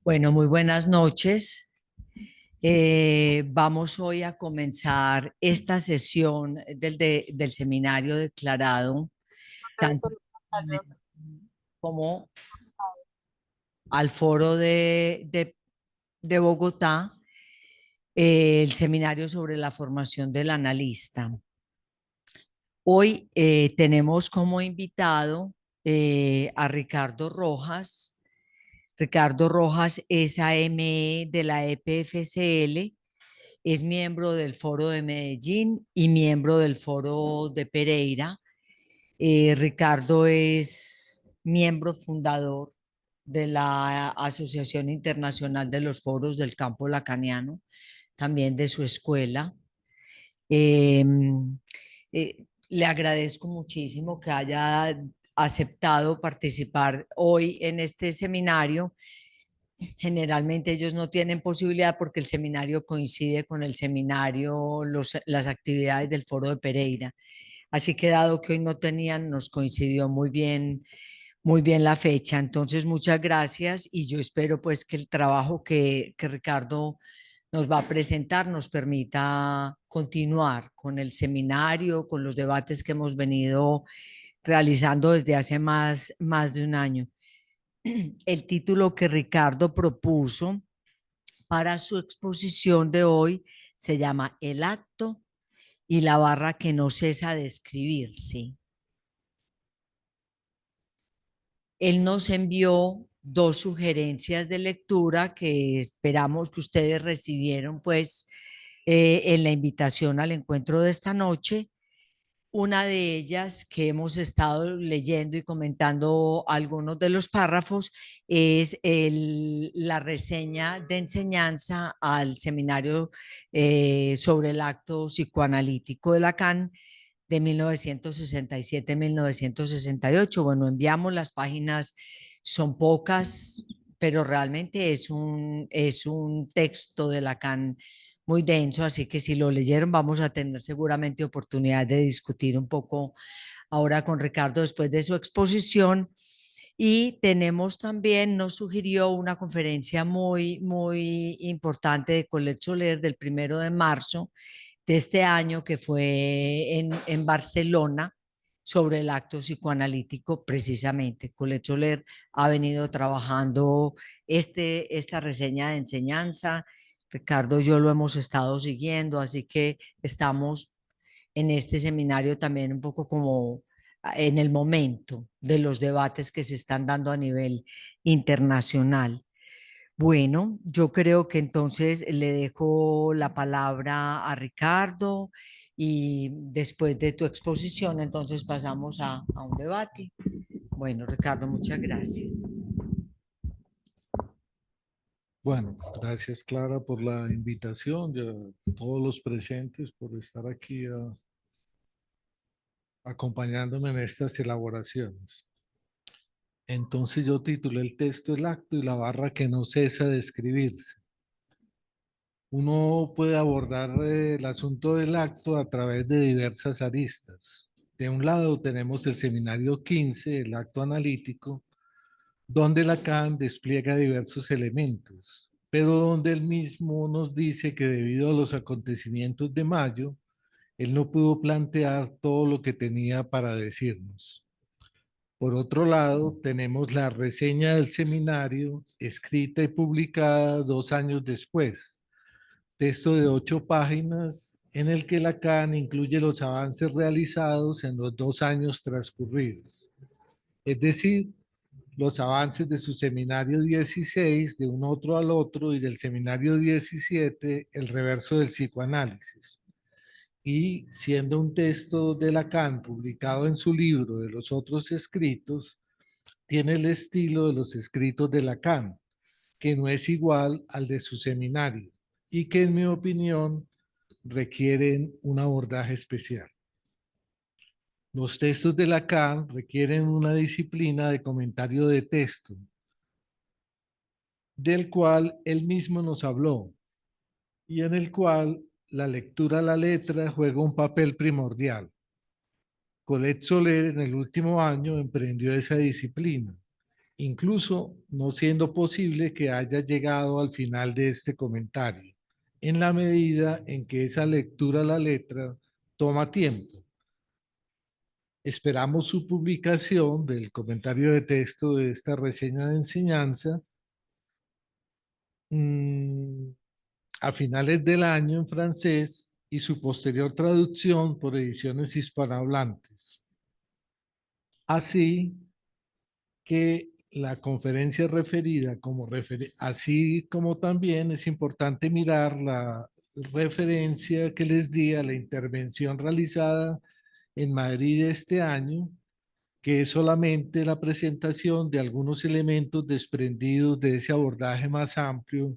Bueno, muy buenas noches. Vamos hoy a comenzar esta sesión del seminario declarado tanto como al foro de Bogotá, el seminario sobre la formación del analista. Hoy tenemos como invitado a Ricardo Rojas. Ricardo Rojas es AME de la EPFCL. Es miembro del Foro de Medellín y miembro del Foro de Pereira. Ricardo es miembro fundador de la Asociación Internacional de los Foros del Campo Lacaniano, también de su escuela. Eh, Le agradezco muchísimo que haya aceptado participar hoy en este seminario. Generalmente ellos no tienen posibilidad porque el seminario coincide con el seminario, las actividades del Foro de Pereira. Así que dado que hoy no tenían, nos coincidió muy bien la fecha. Entonces, muchas gracias y yo espero pues que el trabajo que Ricardo nos va a presentar nos permita continuar con el seminario, con los debates que hemos venido realizando desde hace más de un año. El título que Ricardo propuso para su exposición de hoy se llama El acto y la barra que no cesa de escribirse. Él nos envió dos sugerencias de lectura que esperamos que ustedes recibieron pues en la invitación al encuentro de esta noche. Una de ellas que hemos estado leyendo y comentando algunos de los párrafos es la reseña de enseñanza al seminario sobre el acto psicoanalítico de Lacan de 1967-1968. Bueno, enviamos las páginas, son pocas, pero realmente es un texto de Lacan muy denso, así que si lo leyeron vamos a tener seguramente oportunidad de discutir un poco ahora con Ricardo después de su exposición. Y tenemos también, nos sugirió una conferencia muy importante de Colette Soler del 1 de marzo de este año, que fue en Barcelona, sobre el acto psicoanalítico precisamente. Colette Soler ha venido trabajando esta reseña de enseñanza. Ricardo y yo lo hemos estado siguiendo, así que estamos en este seminario también un poco como en el momento de los debates que se están dando a nivel internacional. Bueno, yo creo que entonces le dejo la palabra a Ricardo y después de tu exposición entonces pasamos a un debate. Bueno, Ricardo, muchas gracias. Bueno, gracias Clara por la invitación y a todos los presentes por estar aquí acompañándome en estas elaboraciones. Entonces yo titulé el texto El acto y la barra que no cesa de escribirse. Uno puede abordar el asunto del acto a través de diversas aristas. De un lado tenemos el seminario 15, el acto analítico, donde Lacan despliega diversos elementos, pero donde él mismo nos dice que debido a los acontecimientos de mayo, él no pudo plantear todo lo que tenía para decirnos. Por otro lado, tenemos la reseña del seminario, escrita y publicada 2 años después, texto de 8 páginas en el que Lacan incluye los avances realizados en los 2 años transcurridos. Es decir, los avances de su seminario 16, de un otro al otro, y del seminario 17, el reverso del psicoanálisis. Y siendo un texto de Lacan publicado en su libro de los otros escritos, tiene el estilo de los escritos de Lacan, que no es igual al de su seminario y que en mi opinión requieren un abordaje especial. Los textos de Lacan requieren una disciplina de comentario de texto, del cual él mismo nos habló y en el cual la lectura a la letra juega un papel primordial. Colette Soler en el último año emprendió esa disciplina incluso no siendo posible que haya llegado al final de este comentario, en la medida en que esa lectura a la letra toma tiempo. Esperamos su publicación del comentario de texto de esta reseña de enseñanza a finales del año en francés y su posterior traducción por ediciones hispanohablantes. Así que la conferencia referida así como también es importante mirar la referencia que les di a la intervención realizada en Madrid este año, que es solamente la presentación de algunos elementos desprendidos de ese abordaje más amplio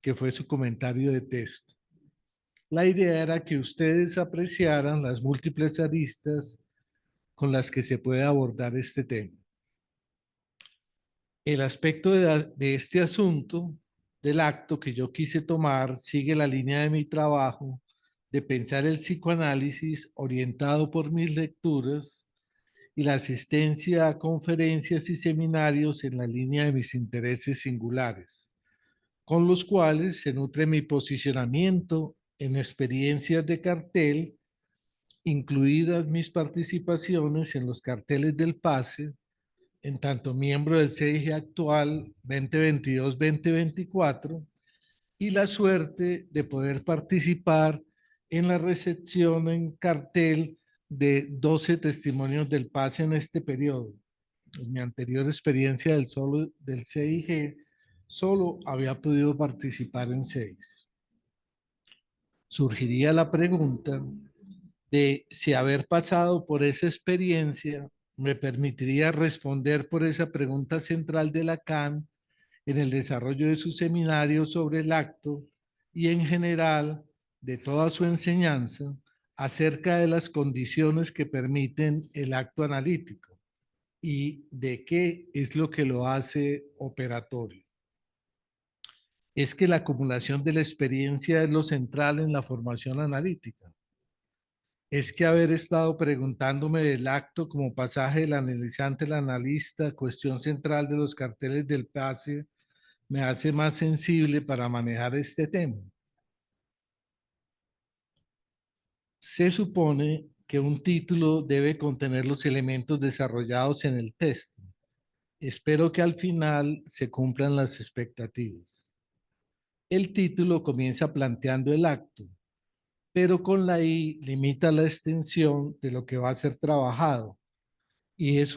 que fue su comentario de texto. La idea era que ustedes apreciaran las múltiples aristas con las que se puede abordar este tema. El aspecto de este asunto, del acto que yo quise tomar, sigue la línea de mi trabajo de pensar el psicoanálisis orientado por mis lecturas y la asistencia a conferencias y seminarios en la línea de mis intereses singulares, con los cuales se nutre mi posicionamiento en experiencias de cartel, incluidas mis participaciones en los carteles del PASE, en tanto miembro del CIG actual 2022-2024, y la suerte de poder participar en la recepción en cartel de 12 testimonios del PASE en este periodo. En mi anterior experiencia del CIG, solo había podido participar en 6. Surgiría la pregunta de si haber pasado por esa experiencia me permitiría responder por esa pregunta central de Lacan en el desarrollo de su seminario sobre el acto y en general de toda su enseñanza acerca de las condiciones que permiten el acto analítico y de qué es lo que lo hace operatorio. Es que la acumulación de la experiencia es lo central en la formación analítica. Es que haber estado preguntándome del acto como pasaje del analizante al analista, cuestión central de los carteles del PASE, me hace más sensible para manejar este tema. Se supone que un título debe contener los elementos desarrollados en el texto. Espero que al final se cumplan las expectativas. El título comienza planteando el acto, pero con la I limita la extensión de lo que va a ser trabajado y es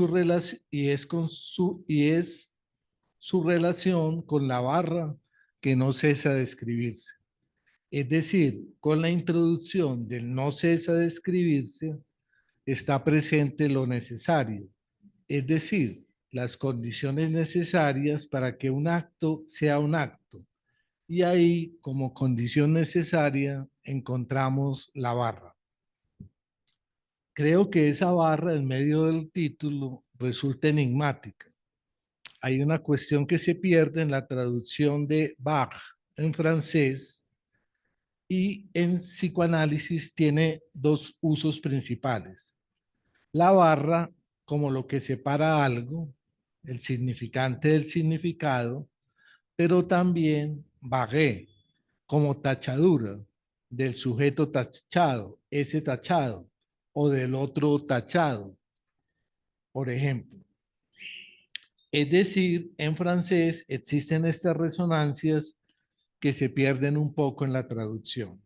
su relación con la barra que no cesa de escribirse. Es decir, con la introducción del no cesa de escribirse, está presente lo necesario, es decir, las condiciones necesarias para que un acto sea un acto. Y ahí, como condición necesaria, encontramos la barra. Creo que esa barra en medio del título resulta enigmática. Hay una cuestión que se pierde en la traducción de barre en francés y en psicoanálisis tiene dos usos principales. La barra como lo que separa algo, el significante del significado, pero también barré como tachadura del sujeto tachado, ese tachado, o del otro tachado, por ejemplo. Es decir, en francés existen estas resonancias que se pierden un poco en la traducción.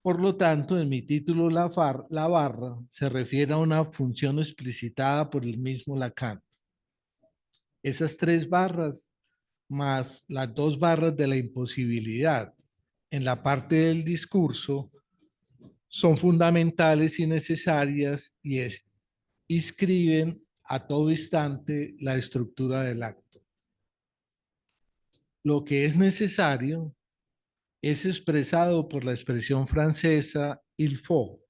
Por lo tanto, en mi título la barra se refiere a una función explicitada por el mismo Lacan. Esas 3 barras más las 2 barras de la imposibilidad en la parte del discurso son fundamentales y necesarias y inscriben a todo instante la estructura del acto. Lo que es necesario es expresado por la expresión francesa il faut,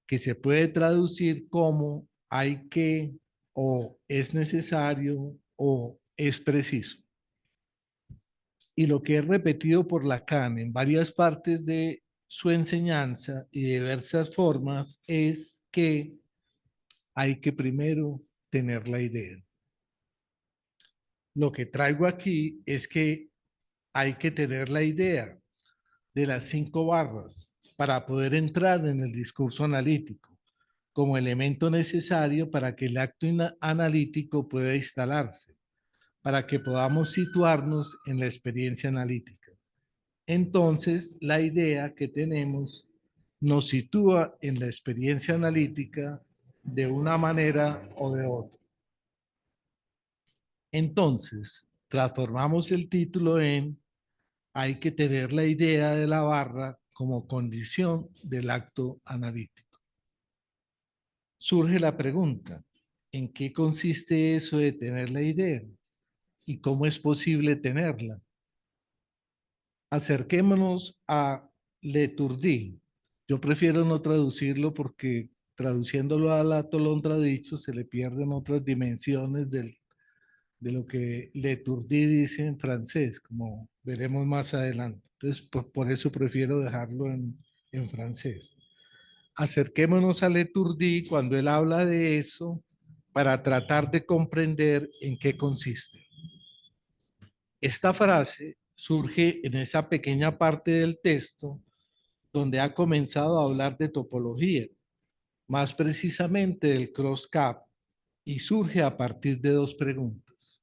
que se puede traducir como hay que, o es necesario, o es preciso. Y lo que es repetido por Lacan en varias partes de su enseñanza y de diversas formas es que hay que primero tener la idea. Lo que traigo aquí es que hay que tener la idea de las 5 barras para poder entrar en el discurso analítico como elemento necesario para que el acto analítico pueda instalarse, para que podamos situarnos en la experiencia analítica. Entonces, la idea que tenemos nos sitúa en la experiencia analítica de una manera o de otra. Entonces, transformamos el título en hay que tener la idea de la barra como condición del acto analítico. Surge la pregunta, ¿en qué consiste eso de tener la idea? ¿Y cómo es posible tenerla? Acerquémonos a Leturdi. Yo prefiero no traducirlo porque traduciéndolo a la atolondra dicho se le pierden otras dimensiones de lo que Leturdi dice en francés, como veremos más adelante. Entonces, por eso prefiero dejarlo en francés. Acerquémonos a Leturdi cuando él habla de eso para tratar de comprender en qué consiste. Esta frase surge en esa pequeña parte del texto donde ha comenzado a hablar de topología, más precisamente del cross-cap, y surge a partir de 2 preguntas.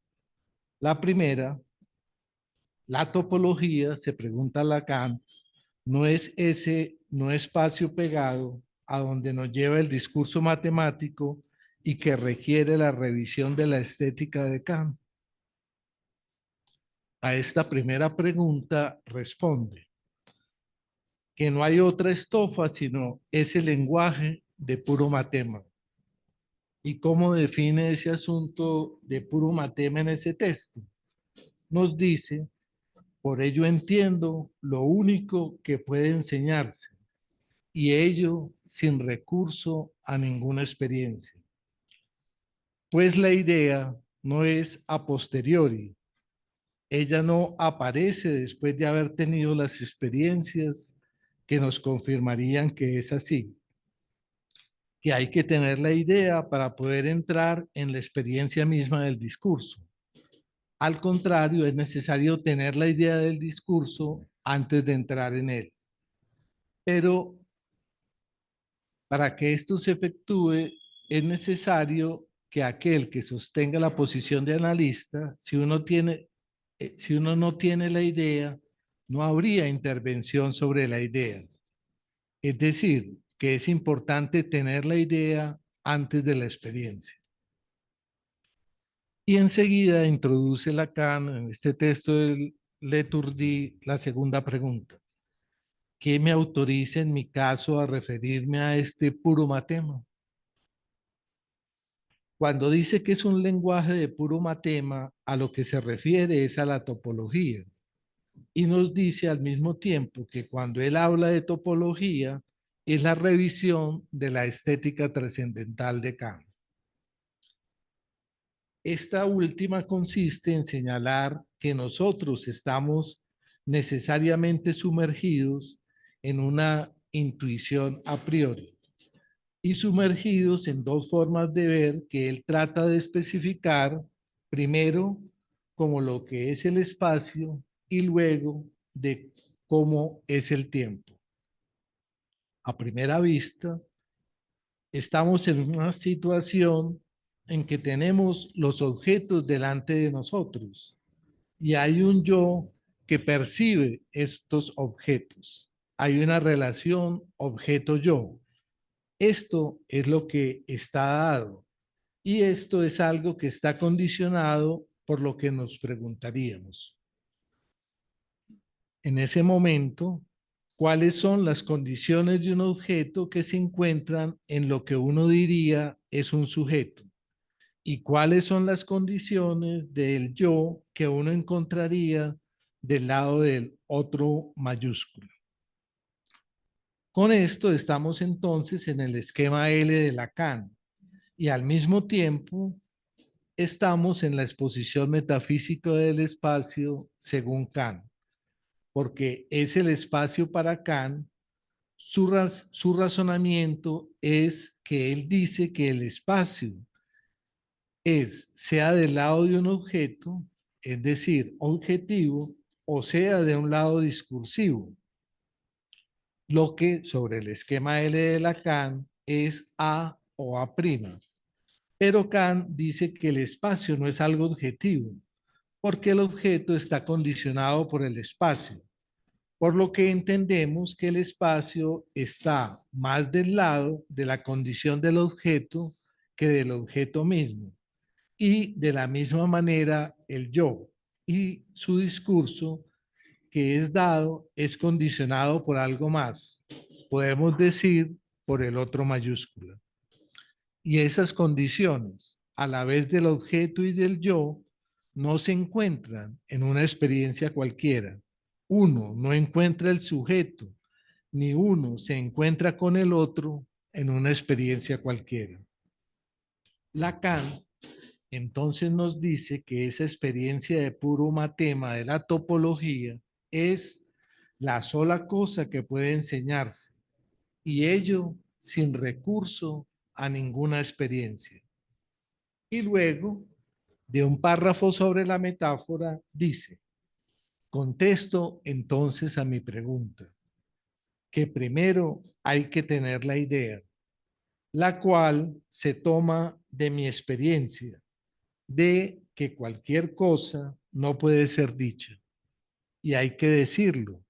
La primera, la topología, se pregunta Lacan, no es ese no espacio pegado a donde nos lleva el discurso matemático y que requiere la revisión de la estética de Kant. A esta primera pregunta responde que no hay otra estofa sino ese lenguaje de puro matema. ¿Y cómo define ese asunto de puro matema en ese texto? Nos dice, por ello entiendo lo único que puede enseñarse, y ello sin recurso a ninguna experiencia. Pues la idea no es a posteriori, ella no aparece después de haber tenido las experiencias que nos confirmarían que es así, que hay que tener la idea para poder entrar en la experiencia misma del discurso. Al contrario, es necesario tener la idea del discurso antes de entrar en él. Pero para que esto se efectúe, es necesario que aquel que sostenga la posición de analista, si uno no tiene la idea, no habría intervención sobre la idea. Es decir, que es importante tener la idea antes de la experiencia. Y enseguida introduce Lacan en este texto del Leturdi la segunda pregunta. ¿Qué me autoriza en mi caso a referirme a este puro matema? Cuando dice que es un lenguaje de puro matema, a lo que se refiere es a la topología. Y nos dice al mismo tiempo que cuando él habla de topología, es la revisión de la estética trascendental de Kant. Esta última consiste en señalar que nosotros estamos necesariamente sumergidos en una intuición a priori y sumergidos en 2 formas de ver que él trata de especificar, primero como lo que es el espacio y luego de cómo es el tiempo. A primera vista, estamos en una situación en que tenemos los objetos delante de nosotros y hay un yo que percibe estos objetos. Hay una relación objeto-yo. Esto es lo que está dado y esto es algo que está condicionado por lo que nos preguntaríamos. En ese momento, ¿cuáles son las condiciones de un objeto que se encuentran en lo que uno diría es un sujeto? ¿Y cuáles son las condiciones del yo que uno encontraría del lado del otro mayúsculo? Con esto estamos entonces en el esquema L de Lacan y al mismo tiempo estamos en la exposición metafísica del espacio según Kant, porque es el espacio para Kant, su razonamiento es que él dice que el espacio es, sea del lado de un objeto, es decir, objetivo, o sea, de un lado discursivo, lo que sobre el esquema L de Lacan es A o A'. Pero Kant dice que el espacio no es algo objetivo, porque el objeto está condicionado por el espacio, por lo que entendemos que el espacio está más del lado de la condición del objeto que del objeto mismo. Y de la misma manera el yo y su discurso que es dado es condicionado por algo más. Podemos decir por el otro mayúscula. Y esas condiciones, a la vez del objeto y del yo, no se encuentran en una experiencia cualquiera. Uno no encuentra el sujeto, ni uno se encuentra con el otro en una experiencia cualquiera. Lacan entonces nos dice que esa experiencia de puro matema de la topología es la sola cosa que puede enseñarse, y ello sin recurso a ninguna experiencia. Y luego, de un párrafo sobre la metáfora, dice: contesto entonces a mi pregunta, que primero hay que tener la idea, la cual se toma de mi experiencia, de que cualquier cosa no puede ser dicha, y hay que decirlo.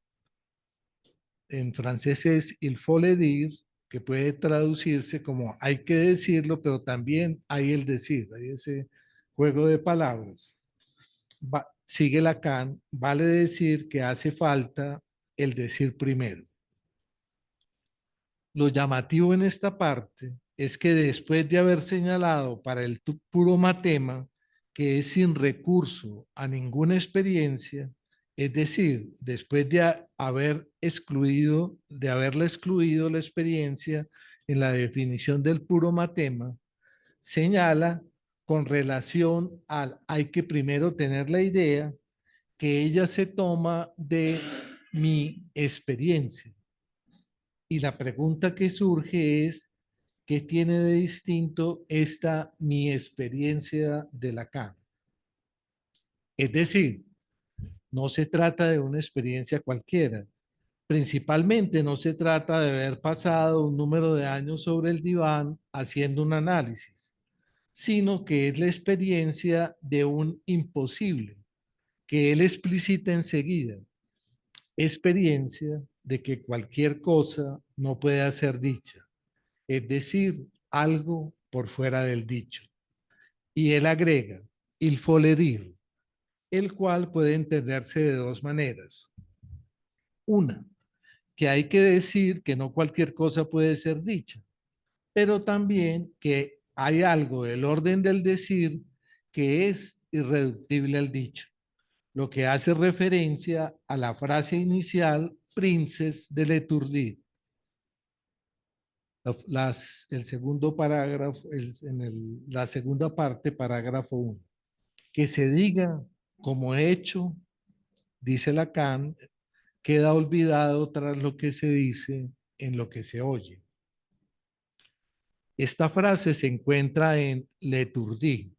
En francés es il faut le dire, que puede traducirse como hay que decirlo, pero también hay el decir, hay ese juego de palabras. Sigue Lacan, vale decir que hace falta el decir primero. Lo llamativo en esta parte es que después de haber señalado para el puro matema que es sin recurso a ninguna experiencia, es decir, después de haberla excluido la experiencia en la definición del puro matema, señala con relación al hay que primero tener la idea que ella se toma de mi experiencia. Y la pregunta que surge es, ¿qué tiene de distinto esta mi experiencia de Lacan? Es decir, no se trata de una experiencia cualquiera. Principalmente no se trata de haber pasado un número de años sobre el diván haciendo un análisis, sino que es la experiencia de un imposible, que él explicita enseguida. Experiencia de que cualquier cosa no puede ser dicha, es decir, algo por fuera del dicho. Y él agrega, il faut le dire, el cual puede entenderse de dos maneras. Una, que hay que decir que no cualquier cosa puede ser dicha, pero también que hay algo del orden del decir que es irreductible al dicho, lo que hace referencia a la frase inicial Princes de Leturdit. El segundo parágrafo, la segunda parte, parágrafo 1. Que se diga como hecho, dice Lacan, queda olvidado tras lo que se dice en lo que se oye. Esta frase se encuentra en Leturdit,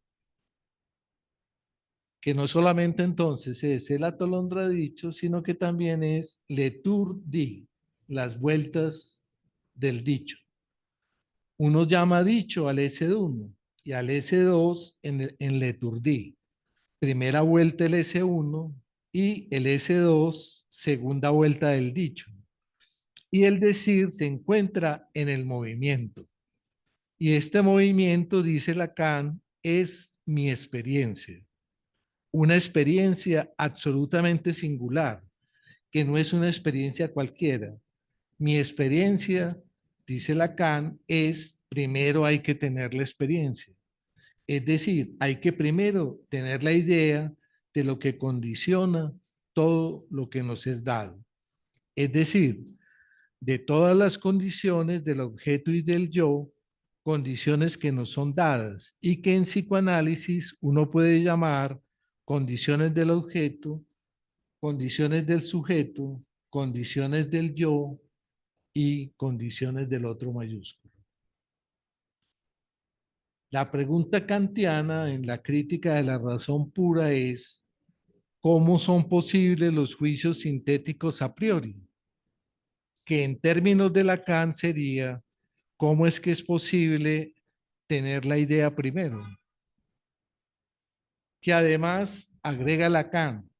que no solamente entonces es el atolondra dicho, sino que también es Leturdit, las vueltas del dicho. Uno llama dicho al S1 y al S2 en Leturdit. Primera vuelta el S1 y el S2, segunda vuelta del dicho. Y el decir se encuentra en el movimiento. Y este movimiento, dice Lacan, es mi experiencia. Una experiencia absolutamente singular, que no es una experiencia cualquiera. Mi experiencia, dice Lacan, es primero hay que tener la experiencia. Es decir, hay que primero tener la idea de lo que condiciona todo lo que nos es dado. Es decir, de todas las condiciones del objeto y del yo, condiciones que nos son dadas y que en psicoanálisis uno puede llamar condiciones del objeto, condiciones del sujeto, condiciones del yo y condiciones del otro mayúsculo. La pregunta kantiana en la crítica de la razón pura es cómo son posibles los juicios sintéticos a priori, que en términos de Lacan sería cómo es que es posible tener la idea primero, que además agrega Lacan,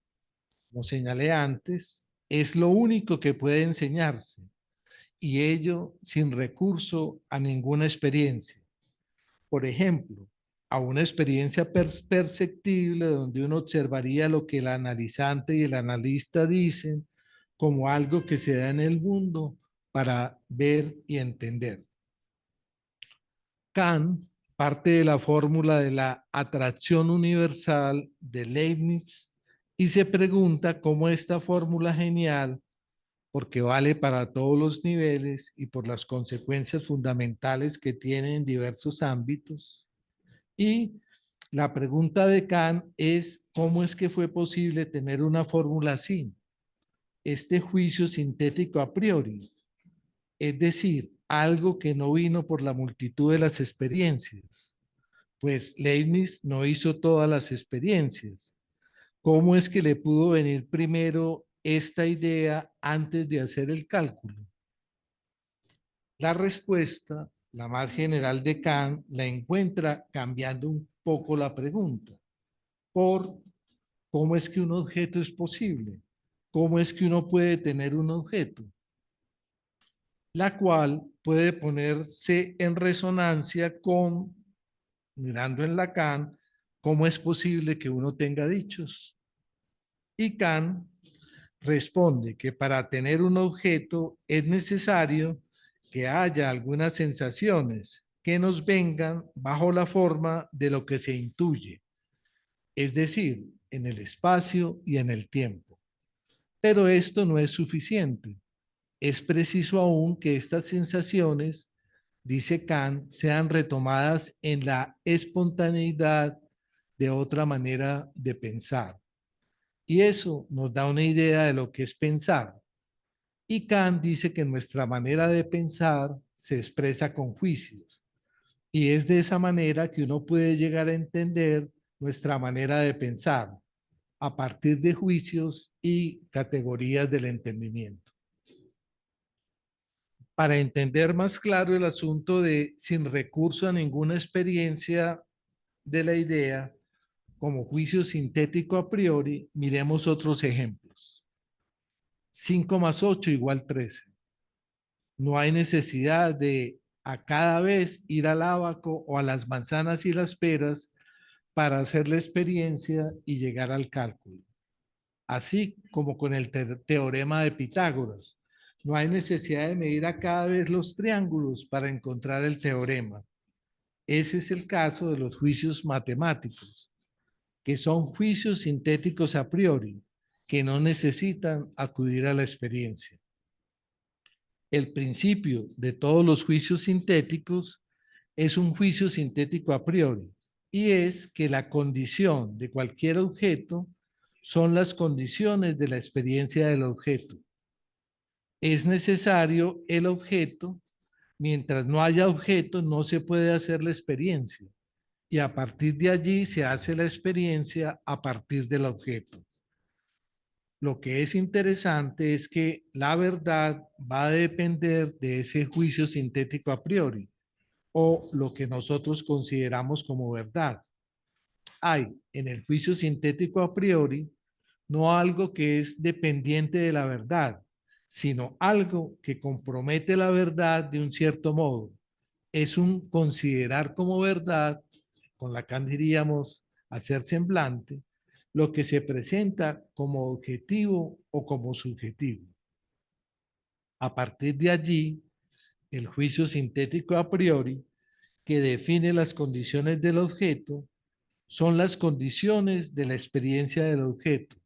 como señalé antes, es lo único que puede enseñarse y ello sin recurso a ninguna experiencia. Por ejemplo, a una experiencia perceptible donde uno observaría lo que el analizante y el analista dicen como algo que se da en el mundo para ver y entender. Kant parte de la fórmula de la atracción universal de Leibniz y se pregunta cómo esta fórmula genial, porque vale para todos los niveles y por las consecuencias fundamentales que tiene en diversos ámbitos. Y la pregunta de Kant es, ¿cómo es que fue posible tener una fórmula así? Este juicio sintético a priori, es decir, algo que no vino por la multitud de las experiencias, pues Leibniz no hizo todas las experiencias. ¿Cómo es que le pudo venir primero esta idea antes de hacer el cálculo? La respuesta, la más general de Kant, la encuentra cambiando un poco la pregunta por cómo es que un objeto es posible, cómo es que uno puede tener un objeto, la cual puede ponerse en resonancia con, mirando en Lacan, cómo es posible que uno tenga dichos. Y Kant responde que para tener un objeto es necesario que haya algunas sensaciones que nos vengan bajo la forma de lo que se intuye, es decir, en el espacio y en el tiempo. Pero esto no es suficiente. Es preciso aún que estas sensaciones, dice Kant, sean retomadas en la espontaneidad de otra manera de pensar. Y eso nos da una idea de lo que es pensar. Y Kant dice que nuestra manera de pensar se expresa con juicios. Y es de esa manera que uno puede llegar a entender nuestra manera de pensar a partir de juicios y categorías del entendimiento. Para entender más claro el asunto de sin recurso a ninguna experiencia de la idea como juicio sintético a priori, miremos otros ejemplos. 5 más 8 igual 13. No hay necesidad de a cada vez ir al ábaco o a las manzanas y las peras para hacer la experiencia y llegar al cálculo. Así como con el teorema de Pitágoras. No hay necesidad de medir a cada vez los triángulos para encontrar el teorema. Ese es el caso de los juicios matemáticos, que son juicios sintéticos a priori, que no necesitan acudir a la experiencia. El principio de todos los juicios sintéticos es un juicio sintético a priori, y es que la condición de cualquier objeto son las condiciones de la experiencia del objeto. Es necesario el objeto, mientras no haya objeto no se puede hacer la experiencia, y a partir de allí se hace la experiencia a partir del objeto. Lo que es interesante es que la verdad va a depender de ese juicio sintético a priori o lo que nosotros consideramos como verdad. Hay en el juicio sintético a priori no algo que es dependiente de la verdad, sino algo que compromete la verdad de un cierto modo. Es un considerar como verdad, con Lacan diríamos hacer semblante, lo que se presenta como objetivo o como subjetivo. A partir de allí, el juicio sintético a priori, que define las condiciones del objeto, son las condiciones de la experiencia del objeto.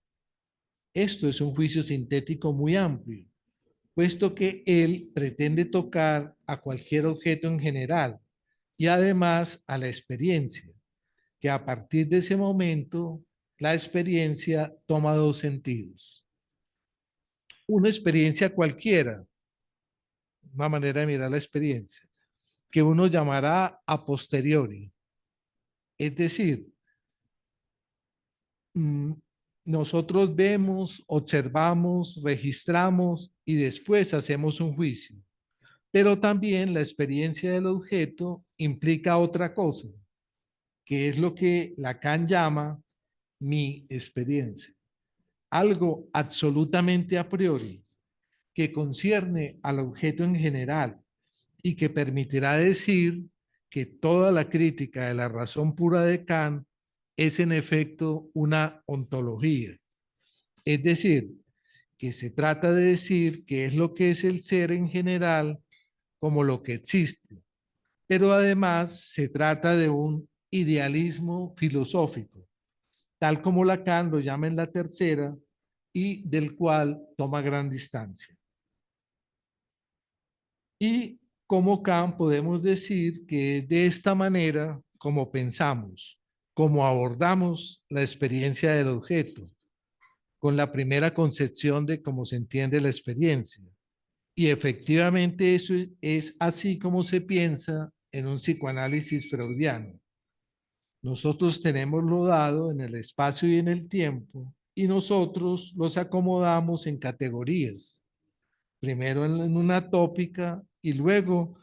Esto es un juicio sintético muy amplio, puesto que él pretende tocar a cualquier objeto en general y además a la experiencia, que a partir de ese momento la experiencia toma dos sentidos. Una experiencia cualquiera, una manera de mirar la experiencia, que uno llamará a posteriori. Es decir, nosotros vemos, observamos, registramos y después hacemos un juicio. Pero también la experiencia del objeto implica otra cosa, que es lo que Lacan llama mi experiencia. Algo absolutamente a priori que concierne al objeto en general y que permitirá decir que toda la crítica de la razón pura de Kant es en efecto una ontología. Es decir, que se trata de decir qué es lo que es el ser en general como lo que existe, pero además se trata de un idealismo filosófico, tal como Lacan lo llama en la tercera y del cual toma gran distancia. Y como Kant podemos decir que de esta manera, como pensamos, como abordamos la experiencia del objeto, con la primera concepción de cómo se entiende la experiencia. Y efectivamente eso es así como se piensa en un psicoanálisis freudiano. Nosotros tenemos lo dado en el espacio y en el tiempo y nosotros los acomodamos en categorías. Primero en una tópica y luego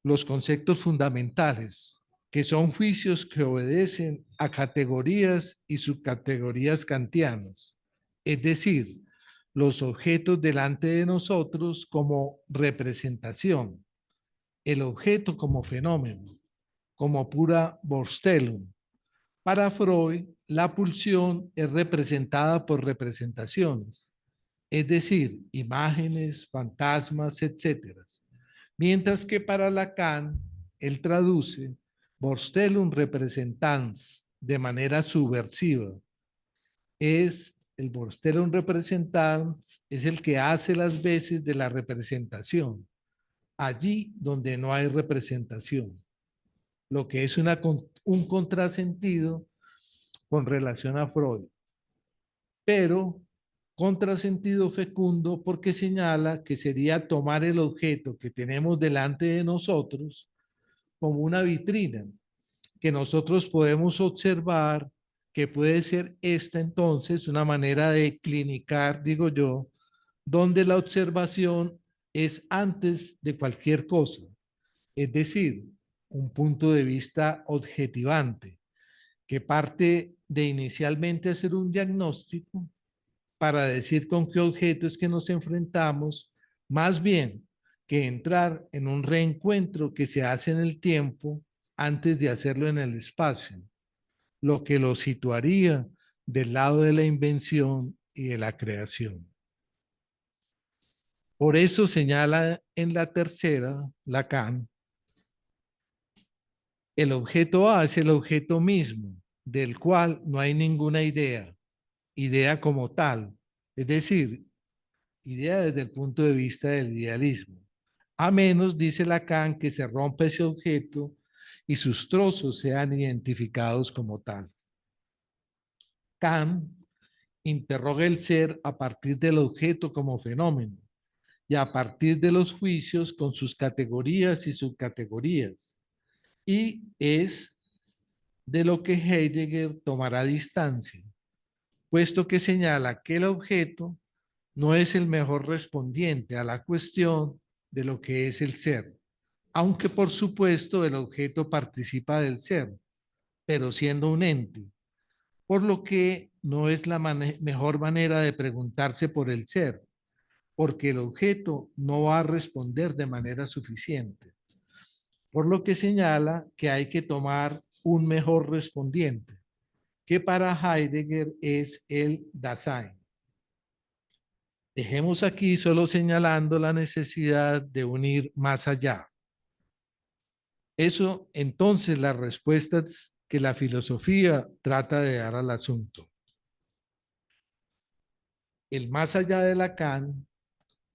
los conceptos fundamentales, que son juicios que obedecen a categorías y subcategorías kantianas, es decir, los objetos delante de nosotros como representación, el objeto como fenómeno, como pura Vorstellung. Para Freud, la pulsión es representada por representaciones, es decir, imágenes, fantasmas, etcétera. Mientras que para Lacan, él traduce Vorstellung representans de manera subversiva. Es el Vorstellung representans, es el que hace las veces de la representación, allí donde no hay representación, lo que es un contrasentido con relación a Freud, pero contrasentido fecundo porque señala que sería tomar el objeto que tenemos delante de nosotros como una vitrina que nosotros podemos observar, que puede ser esta entonces una manera de clinicar, digo yo, donde la observación es antes de cualquier cosa, es decir, un punto de vista objetivante que parte de inicialmente hacer un diagnóstico para decir con qué objeto es que nos enfrentamos, más bien que entrar en un reencuentro que se hace en el tiempo antes de hacerlo en el espacio, lo que lo situaría del lado de la invención y de la creación. Por eso señala en la tercera, Lacan, el objeto A es el objeto mismo, del cual no hay ninguna idea, idea como tal, es decir, idea desde el punto de vista del idealismo. A menos, dice Lacan, que se rompa ese objeto y sus trozos sean identificados como tal. Kant interroga el ser a partir del objeto como fenómeno y a partir de los juicios con sus categorías y subcategorías. Y es de lo que Heidegger tomará distancia, puesto que señala que el objeto no es el mejor respondiente a la cuestión de lo que es el ser, aunque por supuesto el objeto participa del ser, pero siendo un ente, por lo que no es la mejor manera de preguntarse por el ser, porque el objeto no va a responder de manera suficiente, por lo que señala que hay que tomar un mejor respondiente, que para Heidegger es el Dasein. Dejemos aquí solo señalando la necesidad de unir más allá. Eso, entonces, las respuestas que la filosofía trata de dar al asunto. El más allá de Lacan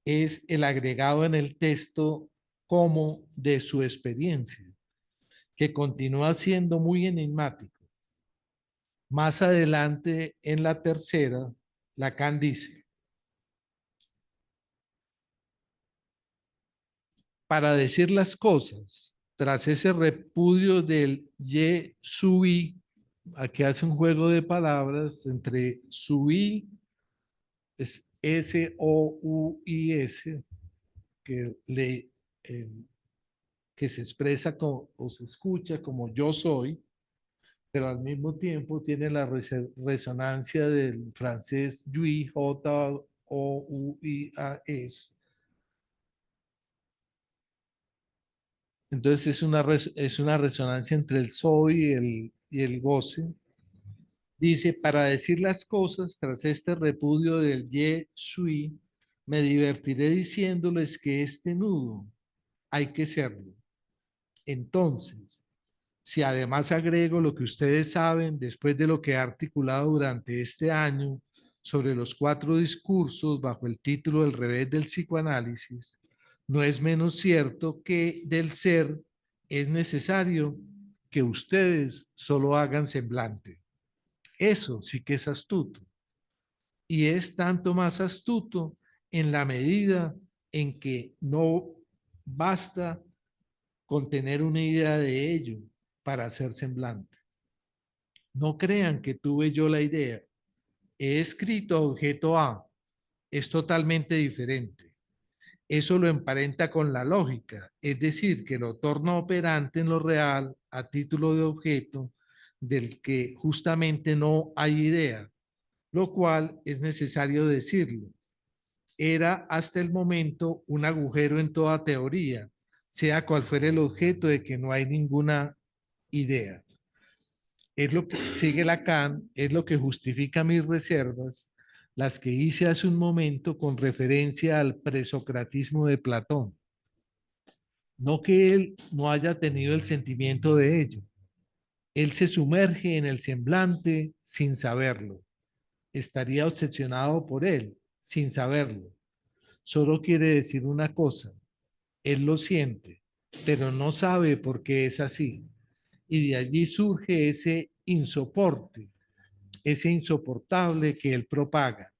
es el agregado en el texto como de su experiencia, que continúa siendo muy enigmático. Más adelante, en la tercera, Lacan dice, para decir las cosas, tras ese repudio del je suis, aquí hace un juego de palabras entre sui, es S-O-U-I-S, que, eh, que se expresa o se escucha como yo soy, pero al mismo tiempo tiene la resonancia del francés J, J-O-U-I-A-S. Entonces es una resonancia entre el soy y el goce. Dice, para decir las cosas, tras este repudio del ye sui, me divertiré diciéndoles que este nudo hay que serlo. Entonces, si además agrego lo que ustedes saben después de lo que he articulado durante este año sobre los 4 discursos bajo el título El revés del psicoanálisis, no es menos cierto que del ser es necesario que ustedes solo hagan semblante. Eso sí que es astuto. Y es tanto más astuto en la medida en que no basta con tener una idea de ello para hacer semblante. No crean que tuve yo la idea. He escrito objeto A. Es totalmente diferente. Eso lo emparenta con la lógica, es decir, que lo torna operante en lo real a título de objeto del que justamente no hay idea, lo cual es necesario decirlo. Era hasta el momento un agujero en toda teoría, sea cual fuera el objeto de que no hay ninguna idea. Es lo que sigue Lacan, es lo que justifica mis reservas, las que hice hace un momento con referencia al presocratismo de Platón. No que él no haya tenido el sentimiento de ello. Él se sumerge en el semblante sin saberlo. Estaría obsesionado por él sin saberlo. Solo quiere decir una cosa. Él lo siente, pero no sabe por qué es así. Y de allí surge ese insoportable que él propaga.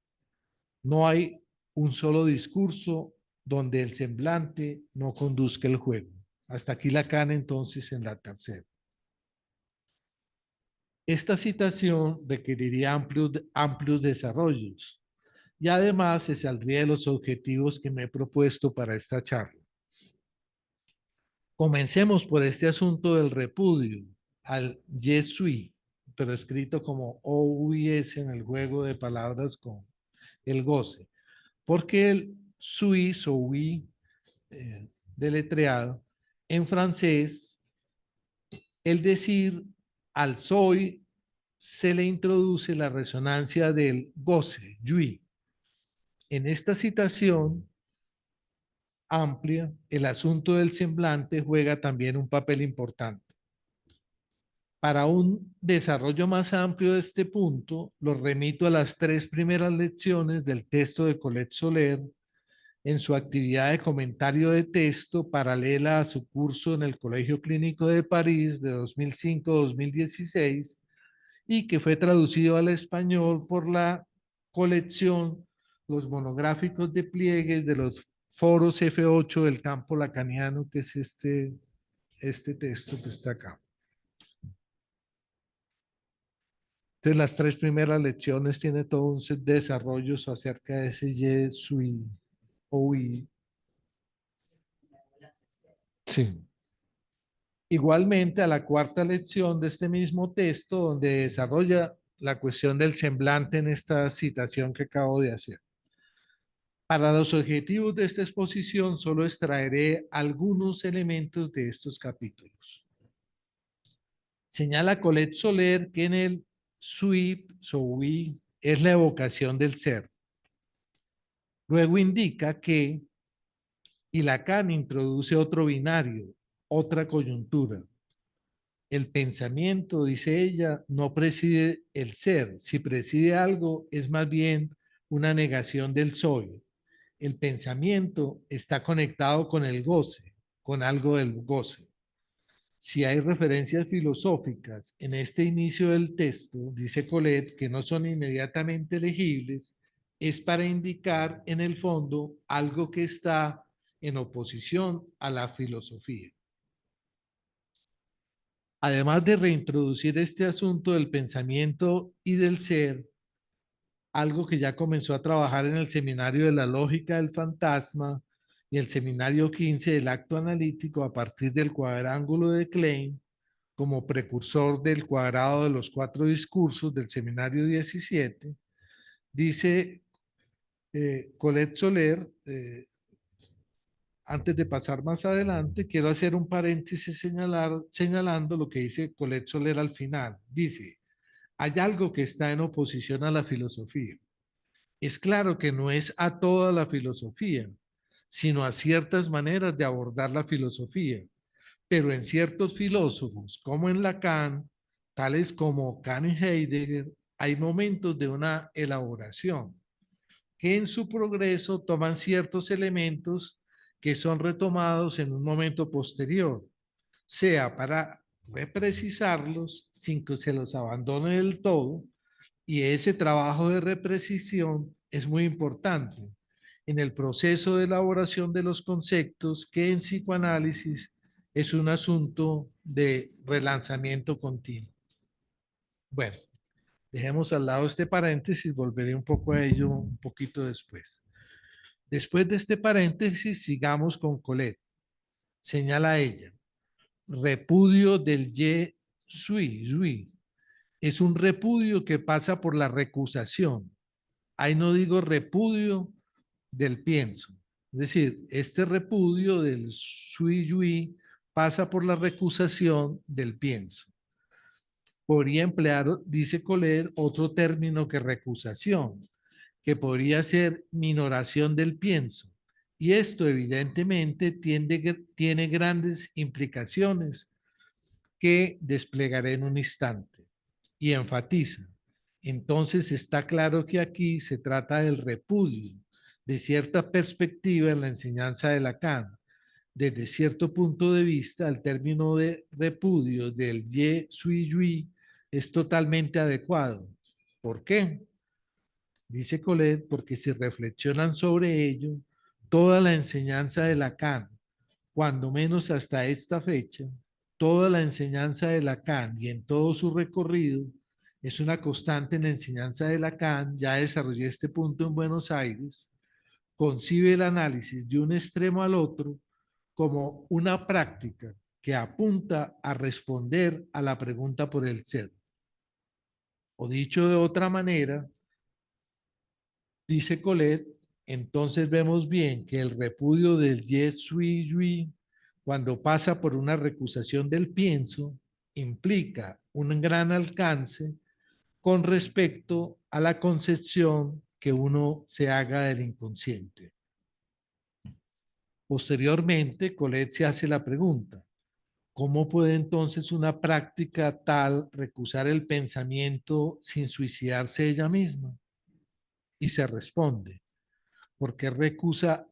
No hay un solo discurso donde el semblante no conduzca el juego. Hasta aquí Lacan entonces en la tercera. Esta citación requeriría amplios desarrollos y además se saldría de los objetivos que me he propuesto para esta charla. Comencemos por este asunto del repudio al Yesui, pero escrito como O-U-I-S en el juego de palabras con el goce, porque el sui, soui, deletreado, en francés, el decir al soy se le introduce la resonancia del goce, yui. En esta citación amplia, el asunto del semblante juega también un papel importante. Para un desarrollo más amplio de este punto, lo remito a las 3 primeras lecciones del texto de Colette Soler en su actividad de comentario de texto paralela a su curso en el Colegio Clínico de París de 2005-2016 y que fue traducido al español por la colección Los monográficos de pliegues de los foros F8 del campo lacaniano, que es este texto que está acá. Entonces, las 3 primeras lecciones tiene todo un set de desarrollos acerca de ese ye, sui, oi. Sí. Igualmente, a la cuarta lección de este mismo texto, donde desarrolla la cuestión del semblante en esta citación que acabo de hacer. Para los objetivos de esta exposición, solo extraeré algunos elementos de estos capítulos. Señala Colette Soler que en el sweep, soui, es la evocación del ser. Luego indica que, y Lacan introduce otro binario, otra coyuntura. El pensamiento, dice ella, no preside el ser. Si preside algo, es más bien una negación del soy. El pensamiento está conectado con el goce, con algo del goce. Si hay referencias filosóficas en este inicio del texto, dice Colette, que no son inmediatamente legibles, es para indicar en el fondo algo que está en oposición a la filosofía. Además de reintroducir este asunto del pensamiento y del ser, algo que ya comenzó a trabajar en el seminario de la lógica del fantasma y el seminario 15 del acto analítico a partir del cuadrángulo de Klein, como precursor del cuadrado de los cuatro discursos del seminario 17, dice Colette Soler, antes de pasar más adelante, quiero hacer un paréntesis señalando lo que dice Colette Soler al final. Dice, hay algo que está en oposición a la filosofía. Es claro que no es a toda la filosofía, sino a ciertas maneras de abordar la filosofía. Pero en ciertos filósofos, como en Lacan, tales como Kant y Heidegger, hay momentos de una elaboración que en su progreso toman ciertos elementos que son retomados en un momento posterior, sea para reprecisarlos sin que se los abandone del todo, y ese trabajo de reprecisión es muy importante en el proceso de elaboración de los conceptos que en psicoanálisis es un asunto de relanzamiento continuo. Bueno, dejemos al lado este paréntesis, volveré un poco a ello un poquito después. Después de este paréntesis, sigamos con Colette. Señala ella, repudio del ye sui. Es un repudio que pasa por la recusación. Ahí no digo repudio del pienso. Es decir, este repudio del sui pasa por la recusación del pienso. Podría emplear, dice Colette, otro término que recusación, que podría ser minoración del pienso. Y esto evidentemente tiene grandes implicaciones que desplegaré en un instante. Y enfatiza. Entonces está claro que aquí se trata del repudio de cierta perspectiva en la enseñanza de Lacan. Desde cierto punto de vista, el término de repudio del ye sui es totalmente adecuado. ¿Por qué? Dice Colette, porque si reflexionan sobre ello, toda la enseñanza de Lacan, cuando menos hasta esta fecha, toda la enseñanza de Lacan y en todo su recorrido, es una constante en la enseñanza de Lacan, ya desarrollé este punto en Buenos Aires, concibe el análisis de un extremo al otro como una práctica que apunta a responder a la pregunta por el ser. O dicho de otra manera, dice Colette, entonces vemos bien que el repudio del yes sui cuando pasa por una recusación del pienso, implica un gran alcance con respecto a la concepción que uno se haga del inconsciente. Posteriormente, Colette se hace la pregunta, ¿cómo puede entonces una práctica tal recusar el pensamiento sin suicidarse ella misma? Y se responde, ¿por qué recusa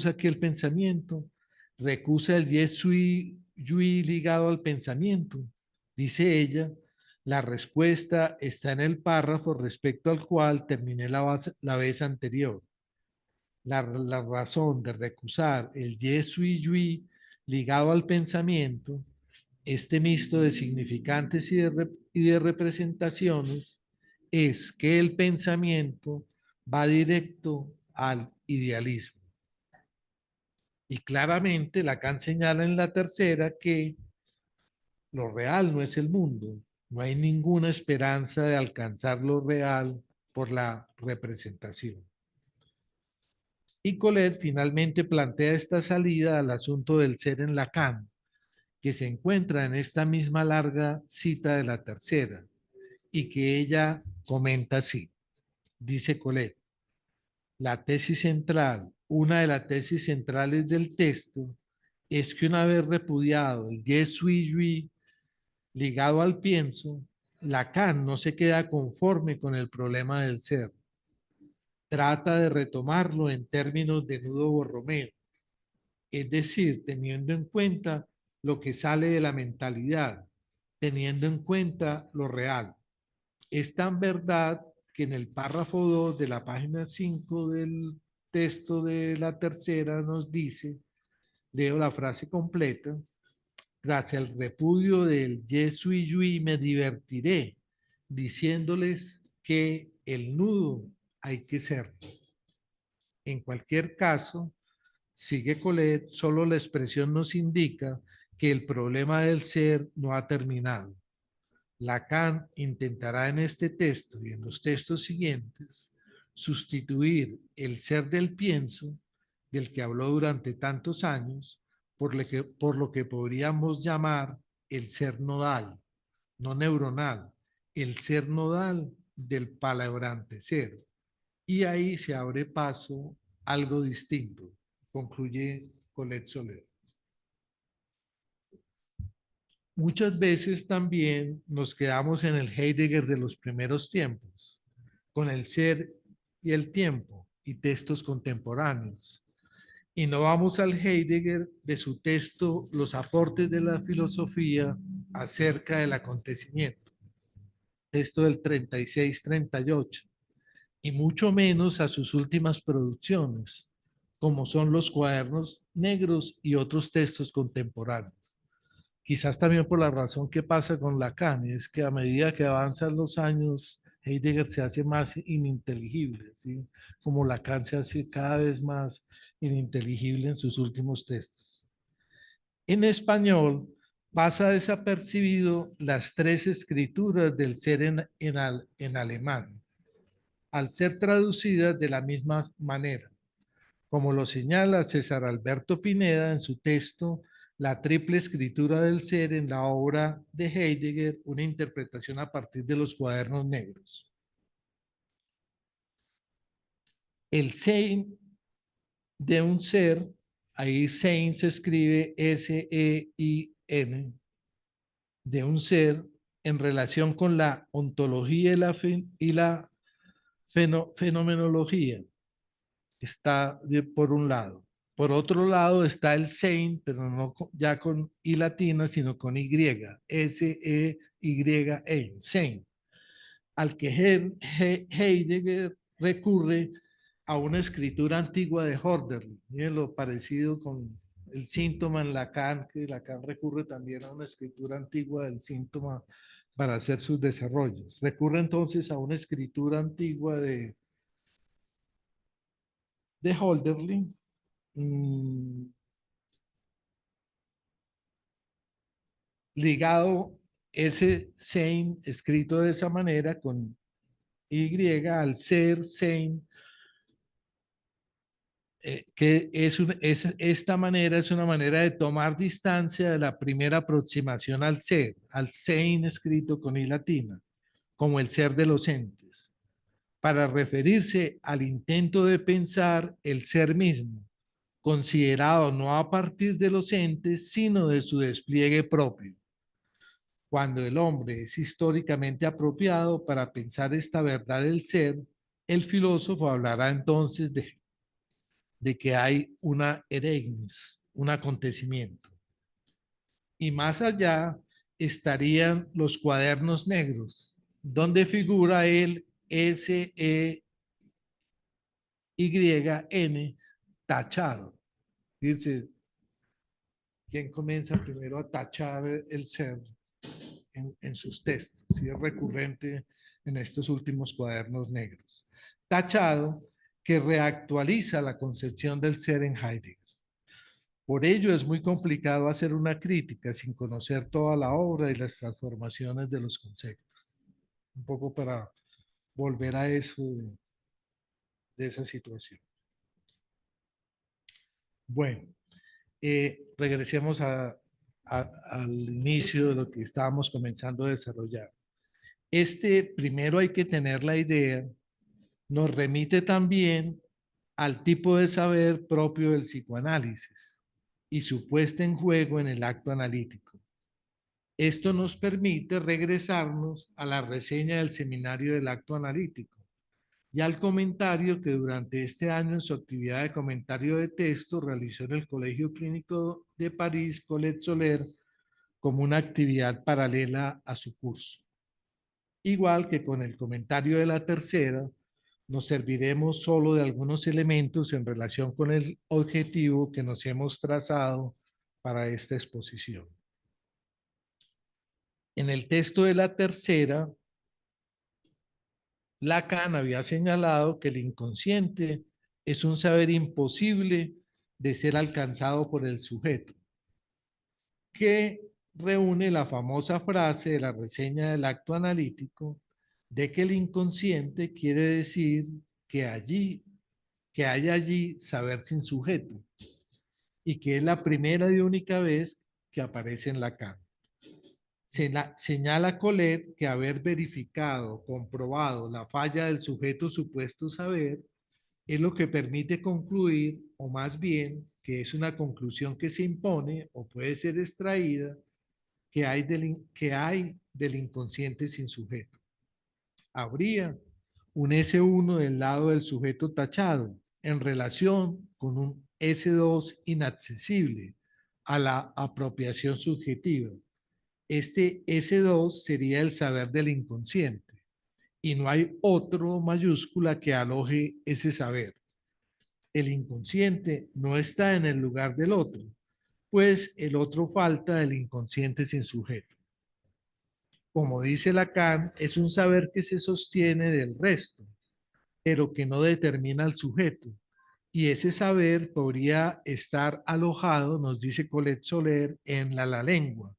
aquí el pensamiento? Recusa el yes sui ligado al pensamiento. Dice ella, la respuesta está en el párrafo respecto al cual terminé la vez anterior. La razón de recusar el yes sui ligado al pensamiento, este mixto de significantes y de representaciones, es que el pensamiento va directo al idealismo. Y claramente Lacan señala en la tercera que lo real no es el mundo, no hay ninguna esperanza de alcanzar lo real por la representación. Y Colette finalmente plantea esta salida al asunto del ser en Lacan, que se encuentra en esta misma larga cita de la tercera, y que ella comenta así. Dice Colette, la tesis central, una de las tesis centrales del texto, es que una vez repudiado el yes sui ligado al pienso, Lacan no se queda conforme con el problema del ser. Trata de retomarlo en términos de nudo Borromeo, es decir, teniendo en cuenta lo que sale de la mentalidad, teniendo en cuenta lo real. Es tan verdad que en el párrafo 2 de la página 5 del texto de la tercera nos dice, leo la frase completa, tras el repudio del Ye Sui Yui me divertiré, diciéndoles que el nudo hay que ser. En cualquier caso, sigue Colette, solo la expresión nos indica que el problema del ser no ha terminado. Lacan intentará en este texto y en los textos siguientes sustituir el ser del pienso, del que habló durante tantos años, por lo que podríamos llamar el ser nodal, no neuronal, el ser nodal del palabrante ser. Y ahí se abre paso algo distinto, concluye Colette Soler. Muchas veces también nos quedamos en el Heidegger de los primeros tiempos, con el ser y el tiempo y textos contemporáneos. Y no vamos al Heidegger de su texto Los aportes de la filosofía acerca del acontecimiento, texto del 36-38, y mucho menos a sus últimas producciones, como son los cuadernos negros y otros textos contemporáneos. Quizás también por la razón que pasa con Lacan, es que a medida que avanzan los años, Heidegger se hace más ininteligible, ¿sí? Como Lacan se hace cada vez más ininteligible en sus últimos textos. En español pasa desapercibido las tres escrituras del ser en alemán, al ser traducidas de la misma manera, como lo señala César Alberto Pineda en su texto La triple escritura del ser en la obra de Heidegger, una interpretación a partir de los cuadernos negros. El sein de un ser, ahí sein se escribe S-E-I-N, de un ser en relación con la ontología y la fenomenología. Está por un lado. Por otro lado está el sein, pero no ya con I latina, sino con Y, S-E-Y-E, sein, al que Heidegger recurre a una escritura antigua de Hölderlin. Miren lo parecido con el síntoma en Lacan, que Lacan recurre también a una escritura antigua del síntoma para hacer sus desarrollos. Recurre entonces a una escritura antigua de Hölderlin, ligado ese sein escrito de esa manera con Y al ser sein, que esta manera es una manera de tomar distancia de la primera aproximación al sein escrito con I latina, como el ser de los entes, para referirse al intento de pensar el ser mismo, considerado no a partir de los entes, sino de su despliegue propio. Cuando el hombre es históricamente apropiado para pensar esta verdad del ser, el filósofo hablará entonces de que hay una ereignis, un acontecimiento. Y más allá estarían los cuadernos negros, donde figura el S-E-Y-N tachado. Fíjense, ¿quién comienza primero a tachar el ser en sus textos? Y es recurrente en estos últimos cuadernos negros. Tachado que reactualiza la concepción del ser en Heidegger. Por ello es muy complicado hacer una crítica sin conocer toda la obra y las transformaciones de los conceptos. Un poco para volver a eso de esa situación. Bueno, regresemos al inicio de lo que estábamos comenzando a desarrollar. Primero hay que tener la idea, nos remite también al tipo de saber propio del psicoanálisis y su puesta en juego en el acto analítico. Esto nos permite regresarnos a la reseña del seminario del acto analítico y al comentario que durante este año en su actividad de comentario de texto realizó en el Colegio Clínico de París, Colette Soler, como una actividad paralela a su curso. Igual que con el comentario de la tercera, nos serviremos solo de algunos elementos en relación con el objetivo que nos hemos trazado para esta exposición. En el texto de la tercera, Lacan había señalado que el inconsciente es un saber imposible de ser alcanzado por el sujeto, que reúne la famosa frase de la reseña del acto analítico de que el inconsciente quiere decir que que hay allí saber sin sujeto, y que es la primera y única vez que aparece en Lacan. Señala Colette que haber verificado, comprobado la falla del sujeto supuesto saber es lo que permite concluir, o más bien que es una conclusión que se impone o puede ser extraída, que hay del inconsciente sin sujeto. Habría un S1 del lado del sujeto tachado en relación con un S2 inaccesible a la apropiación subjetiva. Este S2 sería el saber del inconsciente y no hay otro mayúscula que aloje ese saber. El inconsciente no está en el lugar del otro, pues el otro falta del inconsciente sin sujeto. Como dice Lacan, es un saber que se sostiene del resto, pero que no determina al sujeto. Y ese saber podría estar alojado, nos dice Colette Soler, en la lengua,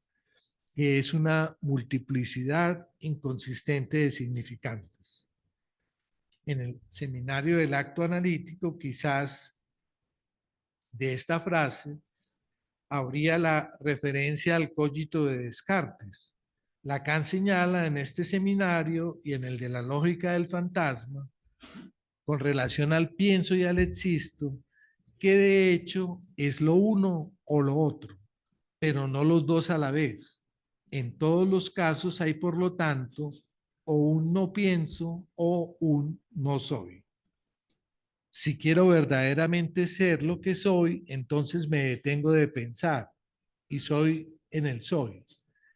que es una multiplicidad inconsistente de significantes. En el seminario del acto analítico, quizás de esta frase, habría la referencia al cogito de Descartes. Lacan señala en este seminario y en el de la lógica del fantasma, con relación al pienso y al existo, que de hecho es lo uno o lo otro, pero no los dos a la vez. En todos los casos hay, por lo tanto, o un no pienso o un no soy. Si quiero verdaderamente ser lo que soy, entonces me detengo de pensar y soy en el soy.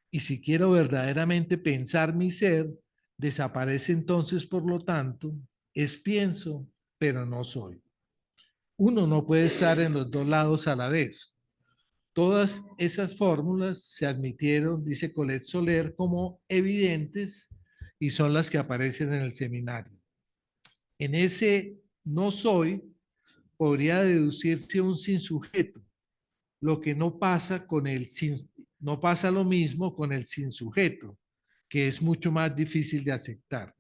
Y si quiero verdaderamente pensar mi ser, desaparece entonces, por lo tanto, es pienso, pero no soy. Uno no puede estar en los dos lados a la vez. Todas esas fórmulas se admitieron, dice Colette Soler, como evidentes y son las que aparecen en el seminario. En ese no soy podría deducirse un sin sujeto, lo que no pasa con el sin, no pasa lo mismo con el sin sujeto, que es mucho más difícil de aceptar.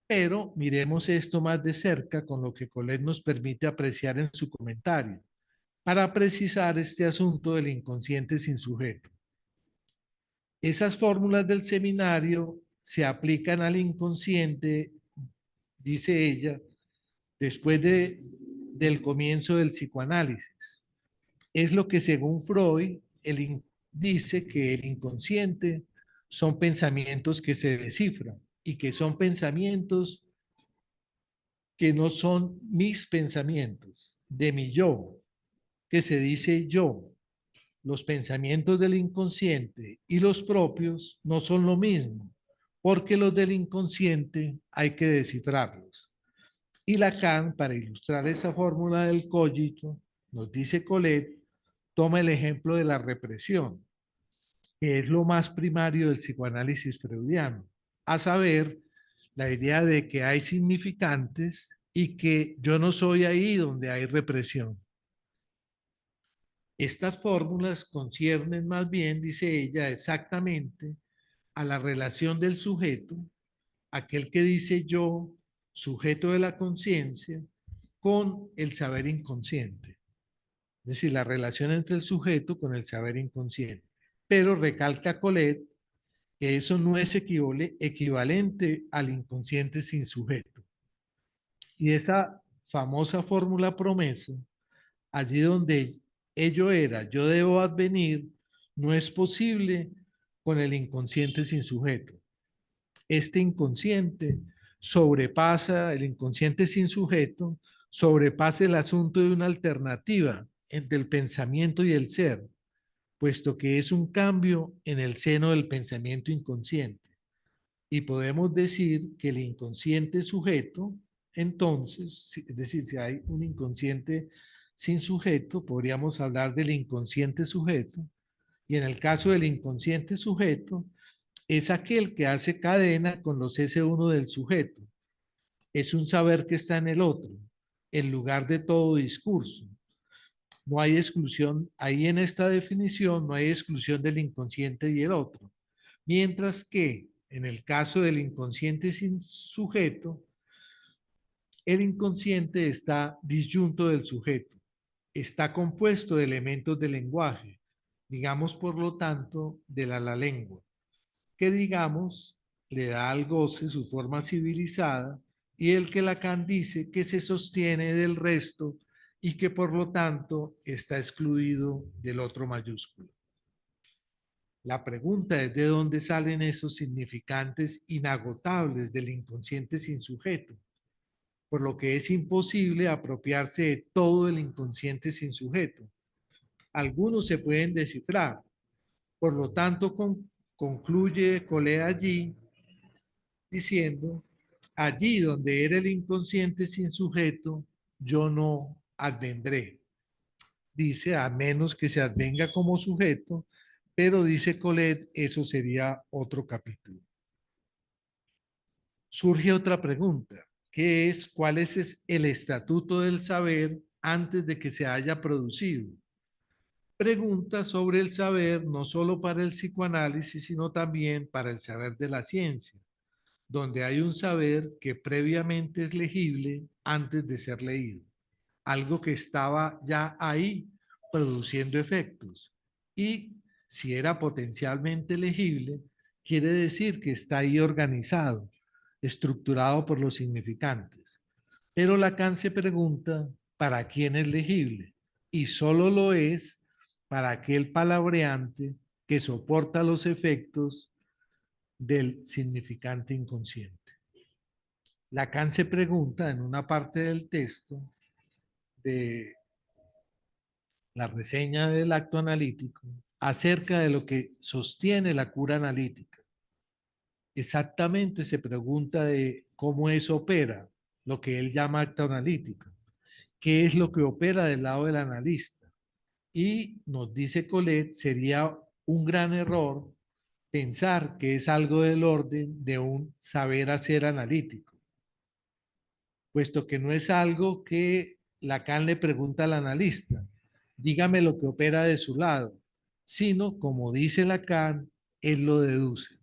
Pero miremos esto más de cerca con lo que Colette nos permite apreciar en su comentario, para precisar este asunto del inconsciente sin sujeto. Esas fórmulas del seminario se aplican al inconsciente, dice ella, después del comienzo del psicoanálisis. Es lo que según Freud dice que el inconsciente son pensamientos que se descifran y que son pensamientos que no son mis pensamientos, de mi yo, que se dice yo. Los pensamientos del inconsciente y los propios no son lo mismo, porque los del inconsciente hay que descifrarlos. Y Lacan, para ilustrar esa fórmula del cogito, nos dice Colette, toma el ejemplo de la represión, que es lo más primario del psicoanálisis freudiano, a saber, la idea de que hay significantes y que yo no soy ahí donde hay represión. Estas fórmulas conciernen más bien, dice ella, exactamente a la relación del sujeto, aquel que dice yo, sujeto de la conciencia, con el saber inconsciente. Es decir, la relación entre el sujeto con el saber inconsciente. Pero recalca Colette que eso no es equivalente al inconsciente sin sujeto. Y esa famosa fórmula promesa, allí donde ello era, yo debo advenir, no es posible con el inconsciente sin sujeto. Este inconsciente sobrepasa, el inconsciente sin sujeto, sobrepasa el asunto de una alternativa entre el pensamiento y el ser, puesto que es un cambio en el seno del pensamiento inconsciente. Y podemos decir que el inconsciente sujeto, entonces, es decir, si hay un inconsciente sin sujeto, podríamos hablar del inconsciente sujeto. Y en el caso del inconsciente sujeto, es aquel que hace cadena con los S1 del sujeto. Es un saber que está en el otro, en lugar de todo discurso. No hay exclusión, ahí en esta definición no hay exclusión del inconsciente y el otro. Mientras que en el caso del inconsciente sin sujeto, el inconsciente está disyunto del sujeto, está compuesto de elementos del lenguaje, digamos por lo tanto de la lengua, que digamos le da al goce su forma civilizada y el que Lacan dice que se sostiene del resto y que por lo tanto está excluido del otro mayúsculo. La pregunta es de dónde salen esos significantes inagotables del inconsciente sin sujeto, por lo que es imposible apropiarse de todo el inconsciente sin sujeto. Algunos se pueden descifrar, por lo tanto concluye Collet allí diciendo, allí donde era el inconsciente sin sujeto, yo no advendré. Dice, a menos que se advenga como sujeto, pero dice Collet, eso sería otro capítulo. Surge otra pregunta, que es, ¿cuál es el estatuto del saber antes de que se haya producido? Pregunta sobre el saber no solo para el psicoanálisis, sino también para el saber de la ciencia, donde hay un saber que previamente es legible antes de ser leído, algo que estaba ya ahí produciendo efectos. Y si era potencialmente legible, quiere decir que está ahí organizado, estructurado por los significantes. Pero Lacan se pregunta, ¿para quién es legible? Y solo lo es para aquel palabreante que soporta los efectos del significante inconsciente. Lacan se pregunta en una parte del texto de la reseña del acto analítico acerca de lo que sostiene la cura analítica. Exactamente se pregunta de cómo eso opera, lo que él llama acto analítico. ¿Qué es lo que opera del lado del analista? Y nos dice Collet, sería un gran error pensar que es algo del orden de un saber hacer analítico, puesto que no es algo que Lacan le pregunta al analista, dígame lo que opera de su lado, sino, como dice Lacan, él lo deduce.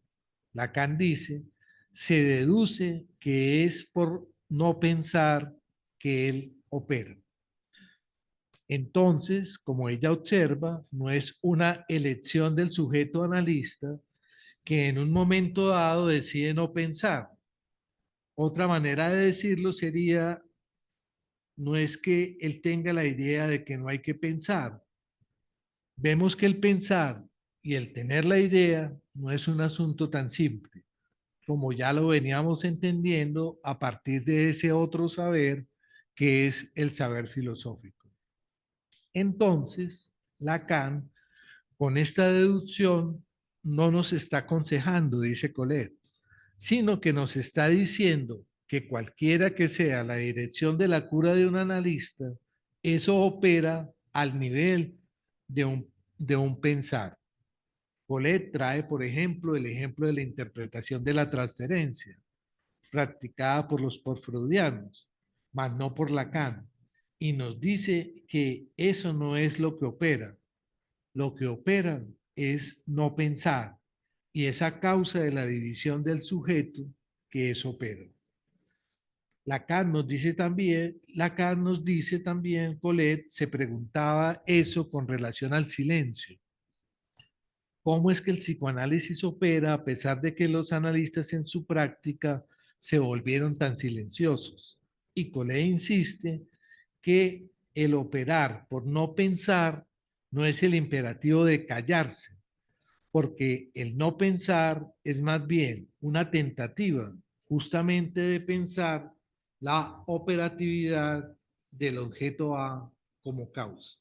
Lacan dice, se deduce que es por no pensar que él opera. Entonces, como ella observa, no es una elección del sujeto analista que en un momento dado decide no pensar. Otra manera de decirlo sería, no es que él tenga la idea de que no hay que pensar. Vemos que el pensar y el tener la idea no es un asunto tan simple, como ya lo veníamos entendiendo a partir de ese otro saber que es el saber filosófico. Entonces, Lacan, con esta deducción, no nos está aconsejando, dice Collet, sino que nos está diciendo que cualquiera que sea la dirección de la cura de un analista, eso opera al nivel de un pensar. Collet trae, por ejemplo, el ejemplo de la interpretación de la transferencia, practicada por los porfreudianos, mas no por Lacan, y nos dice que eso no es lo que opera. Lo que opera es no pensar, y es a causa de la división del sujeto que eso opera. Lacan nos dice también, Collet se preguntaba eso con relación al silencio. ¿Cómo es que el psicoanálisis opera a pesar de que los analistas en su práctica se volvieron tan silenciosos? Y Collet insiste que el operar por no pensar no es el imperativo de callarse, porque el no pensar es más bien una tentativa justamente de pensar la operatividad del objeto A como causa.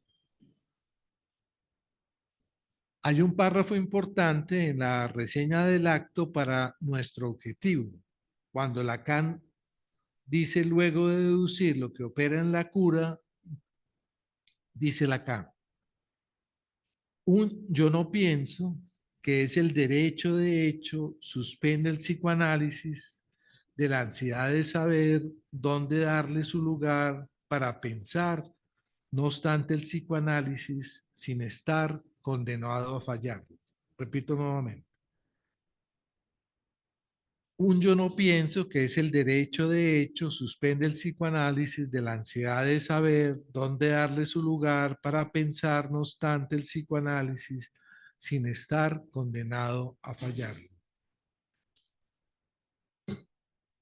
Hay un párrafo importante en la reseña del acto para nuestro objetivo. Cuando Lacan dice luego de deducir lo que opera en la cura, dice Lacan, un yo no pienso que es el derecho de hecho, suspende el psicoanálisis de la ansiedad de saber dónde darle su lugar para pensar, no obstante el psicoanálisis, sin estar condenado a fallar. Repito nuevamente. Un yo no pienso, que es el derecho de hecho, suspende el psicoanálisis de la ansiedad de saber dónde darle su lugar para pensar, no obstante el psicoanálisis, sin estar condenado a fallar.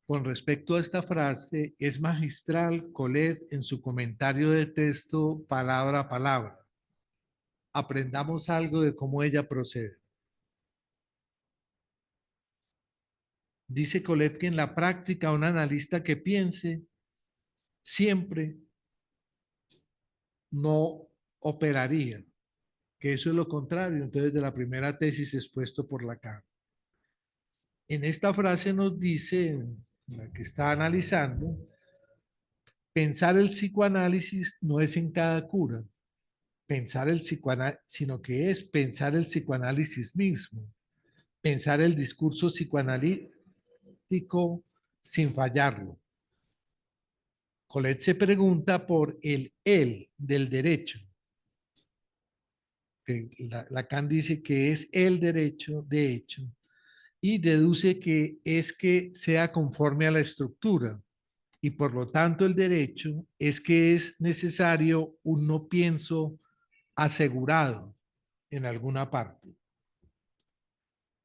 Con respecto a esta frase, es magistral Colette en su comentario de texto palabra a palabra. Aprendamos algo de cómo ella procede. Dice Colette que en la práctica un analista que piense siempre no operaría, que eso es lo contrario entonces de la primera tesis expuesto por Lacan. En esta frase nos dice, la que está analizando, pensar el psicoanálisis no es en cada cura, pensar el psicoanálisis, sino que es pensar el psicoanálisis mismo, pensar el discurso psicoanalítico sin fallarlo. Colette se pregunta por el él del derecho. Que Lacan dice que es el derecho de hecho y deduce que es que sea conforme a la estructura y por lo tanto el derecho es que es necesario un no pienso asegurado en alguna parte.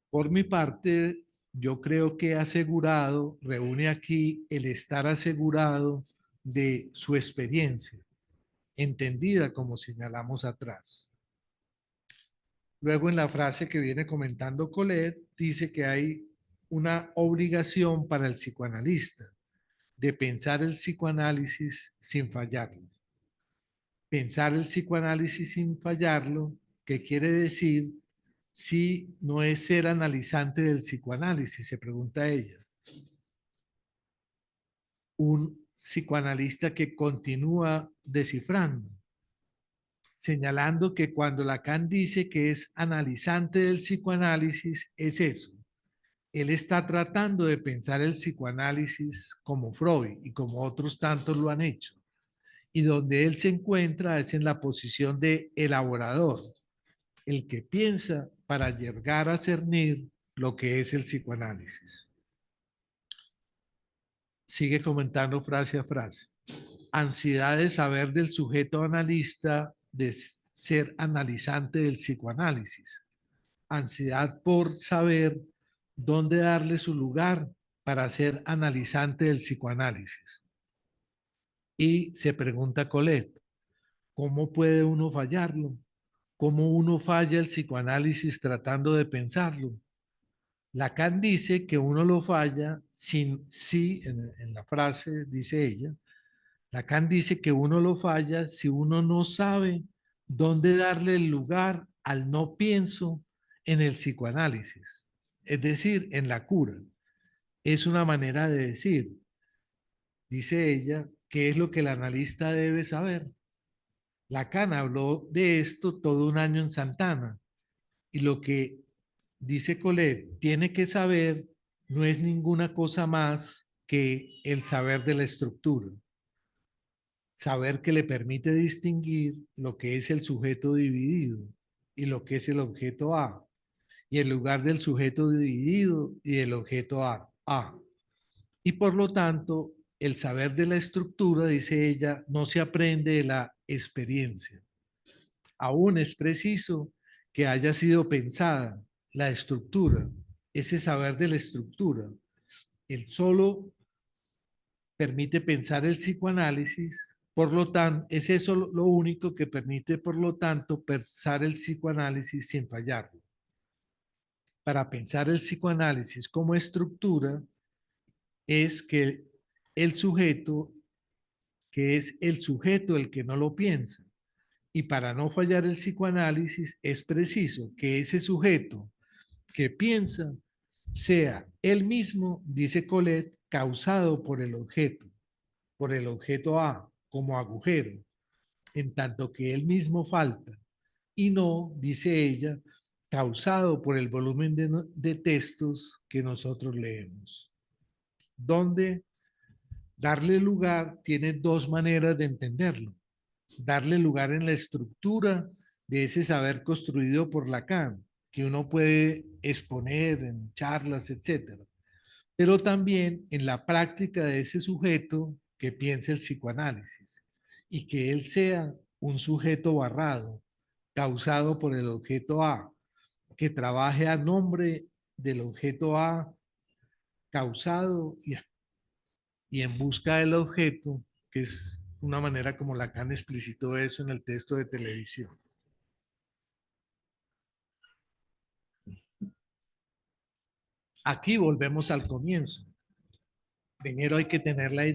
Por mi parte, yo creo que asegurado reúne aquí el estar asegurado de su experiencia, entendida como señalamos atrás. Luego en la frase que viene comentando Colette, dice que hay una obligación para el psicoanalista de pensar el psicoanálisis sin fallarlo. Pensar el psicoanálisis sin fallarlo, ¿qué quiere decir? Si no es ser analizante del psicoanálisis, se pregunta ella. Un psicoanalista que continúa descifrando, señalando que cuando Lacan dice que es analizante del psicoanálisis, es eso. Él está tratando de pensar el psicoanálisis como Freud y como otros tantos lo han hecho. Y donde él se encuentra es en la posición de elaborador, el que piensa para llegar a cernir lo que es el psicoanálisis. Sigue comentando frase a frase. Ansiedad de saber del sujeto analista, de ser analizante del psicoanálisis. Ansiedad por saber dónde darle su lugar para ser analizante del psicoanálisis. Y se pregunta Colette, ¿cómo puede uno fallarlo? ¿Cómo uno falla el psicoanálisis tratando de pensarlo? Lacan dice que uno lo falla sin sí, en la frase dice ella, Lacan dice que uno lo falla si uno no sabe dónde darle el lugar al no pienso en el psicoanálisis, es decir, en la cura. Es una manera de decir, dice ella, qué es lo que el analista debe saber. Lacan habló de esto todo un año en Santana y lo que dice Colette tiene que saber no es ninguna cosa más que el saber de la estructura. Saber que le permite distinguir lo que es el sujeto dividido y lo que es el objeto A, y el lugar del sujeto dividido y del objeto A. Y por lo tanto, el saber de la estructura, dice ella, no se aprende de la experiencia. Aún es preciso que haya sido pensada la estructura, ese saber de la estructura. El solo permite pensar el psicoanálisis, por lo tanto, es eso lo único que permite, por lo tanto, pensar el psicoanálisis sin fallarlo. Para pensar el psicoanálisis como estructura, es que el sujeto, que es el sujeto el que no lo piensa. Y para no fallar el psicoanálisis, es preciso que ese sujeto que piensa sea él mismo, dice Colette, causado por el objeto A, como agujero, en tanto que él mismo falta, y no, dice ella, causado por el volumen de textos que nosotros leemos, donde darle lugar tiene dos maneras de entenderlo. Darle lugar en la estructura de ese saber construido por Lacan, que uno puede exponer en charlas, etcétera, pero también en la práctica de ese sujeto que piensa el psicoanálisis y que él sea un sujeto barrado, causado por el objeto A, que trabaje a nombre del objeto A causado y en busca del objeto, que es una manera como Lacan explicitó eso en el texto de televisión. Aquí volvemos al comienzo. Primero hay que tener la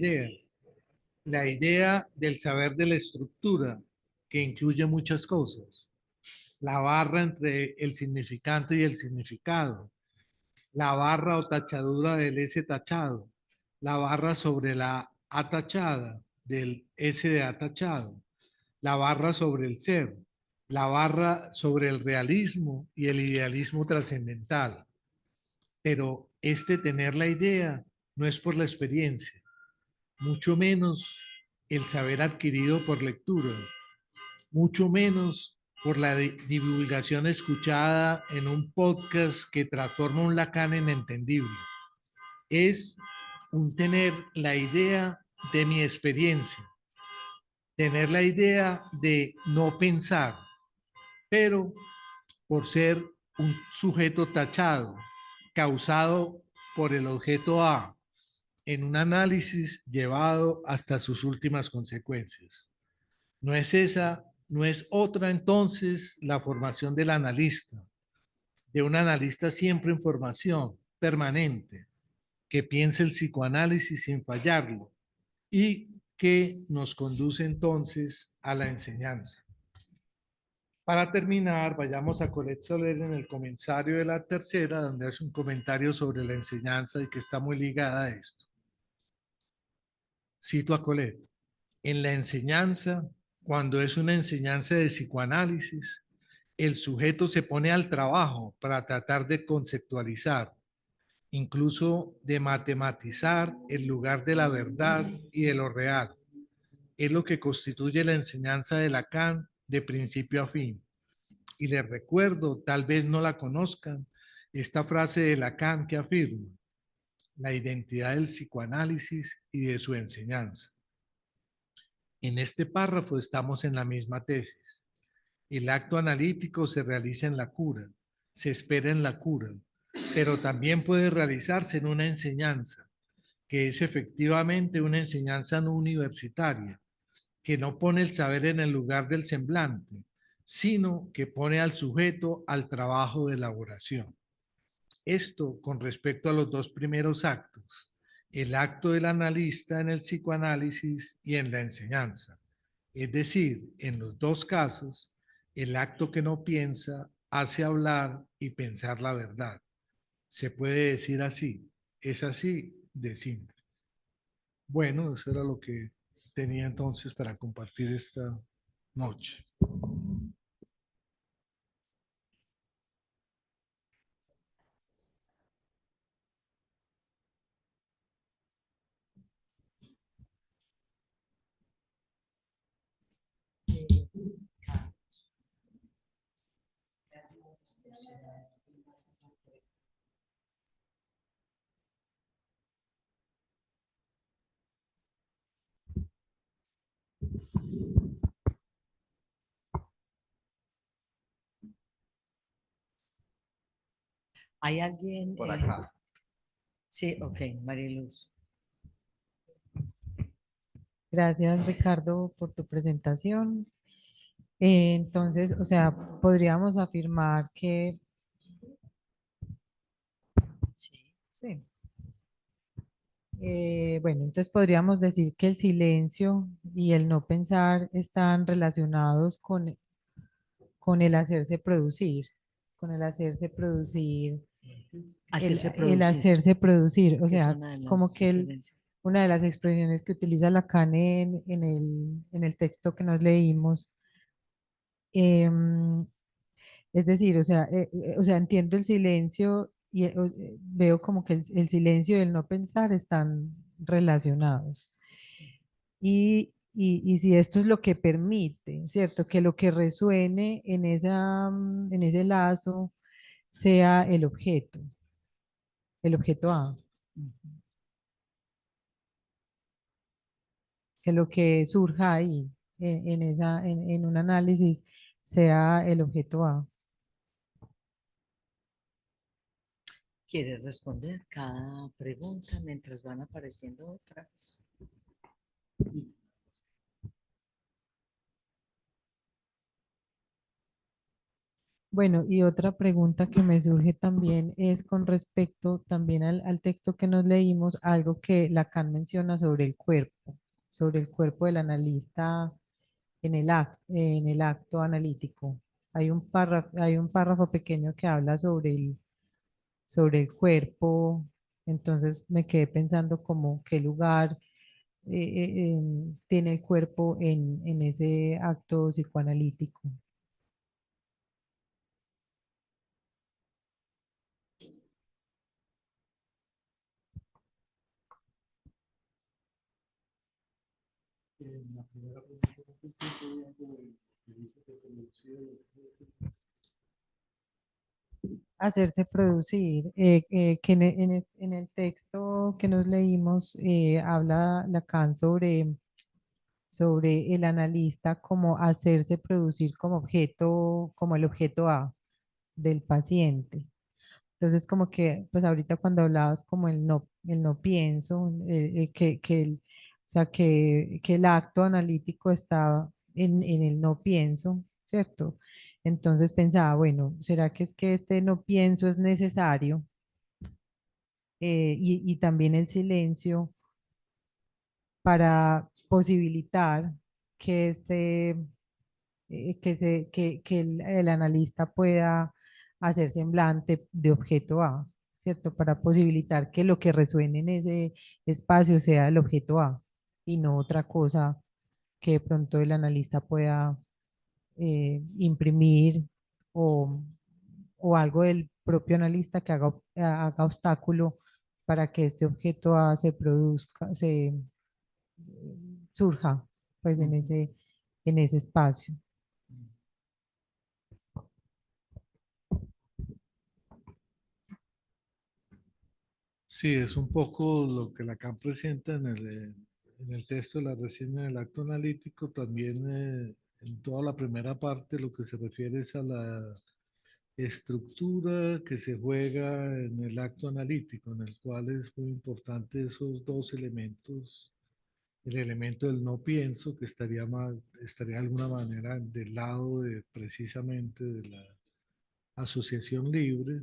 idea del saber de la estructura, que incluye muchas cosas. La barra entre el significante y el significado, la barra o tachadura del S tachado, la barra sobre la A tachada del S de A tachado, la barra sobre el ser, la barra sobre el realismo y el idealismo trascendental. Pero este tener la idea no es por la experiencia, mucho menos el saber adquirido por lectura, mucho menos por la divulgación escuchada en un podcast que transforma un Lacan en entendible. Es un tener la idea de mi experiencia, tener la idea de no pensar, pero por ser un sujeto tachado, causado por el objeto A, en un análisis llevado hasta sus últimas consecuencias. No es esa, no es otra entonces la formación del analista, de un analista siempre en formación permanente, que piensa el psicoanálisis sin fallarlo y que nos conduce entonces a la enseñanza. Para terminar, vayamos a Colette Soler en el comentario de la tercera, donde hace un comentario sobre la enseñanza y que está muy ligada a esto. Cito a Colette. En la enseñanza, cuando es una enseñanza de psicoanálisis, el sujeto se pone al trabajo para tratar de conceptualizar, incluso de matematizar el lugar de la verdad y de lo real. Es lo que constituye la enseñanza de Lacan de principio a fin. Y les recuerdo, tal vez no la conozcan, esta frase de Lacan que afirma la identidad del psicoanálisis y de su enseñanza. En este párrafo estamos en la misma tesis. El acto analítico se realiza en la cura, se espera en la cura, pero también puede realizarse en una enseñanza, que es efectivamente una enseñanza no universitaria, que no pone el saber en el lugar del semblante, sino que pone al sujeto al trabajo de elaboración. Esto con respecto a los dos primeros actos, el acto del analista en el psicoanálisis y en la enseñanza. Es decir, en los dos casos, el acto que no piensa hace hablar y pensar la verdad. Se puede decir así, es así de simple. Bueno, eso era lo que tenía entonces para compartir esta noche. ¿Hay alguien? Por acá. Sí, ok, Mariluz. Gracias, Ricardo, por tu presentación. Entonces, o sea, podríamos afirmar que Sí. sí. Bueno, entonces podríamos decir que el silencio y el no pensar están relacionados con el hacerse producir, con el hacerse producir, Hacerse el producir, hacerse producir. O que es sea, una de como las que diferencias. una de las expresiones que utiliza Lacan en el texto que nos leímos, em, Es decir, o sea, entiendo el silencio y veo como que el silencio y el no pensar están relacionados. Y si esto es lo que permite, ¿cierto? Que lo que resuene en en ese lazo sea el objeto A, que lo que surja ahí en un análisis sea el objeto A. ¿Quieres responder cada pregunta mientras van apareciendo otras? Bueno, y otra pregunta que me surge también es con respecto también al texto que nos leímos, algo que Lacan menciona sobre el cuerpo del analista en el acto analítico. Hay un párrafo pequeño que habla sobre el cuerpo, entonces me quedé pensando como qué lugar tiene el cuerpo en ese acto psicoanalítico. La primera pregunta que estoy viendo, que dice que Hacerse producir, que en el texto que nos leímos habla Lacan sobre el analista como hacerse producir como objeto, como el objeto A del paciente. Entonces, como que, pues ahorita cuando hablabas como el no pienso, o sea, que el acto analítico estaba en el no pienso, ¿cierto? Entonces pensaba, bueno, ¿será que es que este no pienso es necesario? Y también el silencio para posibilitar que el analista pueda hacer semblante de objeto A, ¿cierto? Para posibilitar que lo que resuene en ese espacio sea el objeto A y no otra cosa que de pronto el analista pueda imprimir o, o algo del propio analista que haga obstáculo para que este objeto A se produzca, surja pues en ese espacio. sí, es un poco lo que Lacan presenta en el texto de la reseña del acto analítico, también en toda la primera parte lo que se refiere es a la estructura que se juega en el acto analítico, en el cual es muy importante esos dos elementos, el elemento del no pienso, que estaría de alguna manera del lado de precisamente de la asociación libre,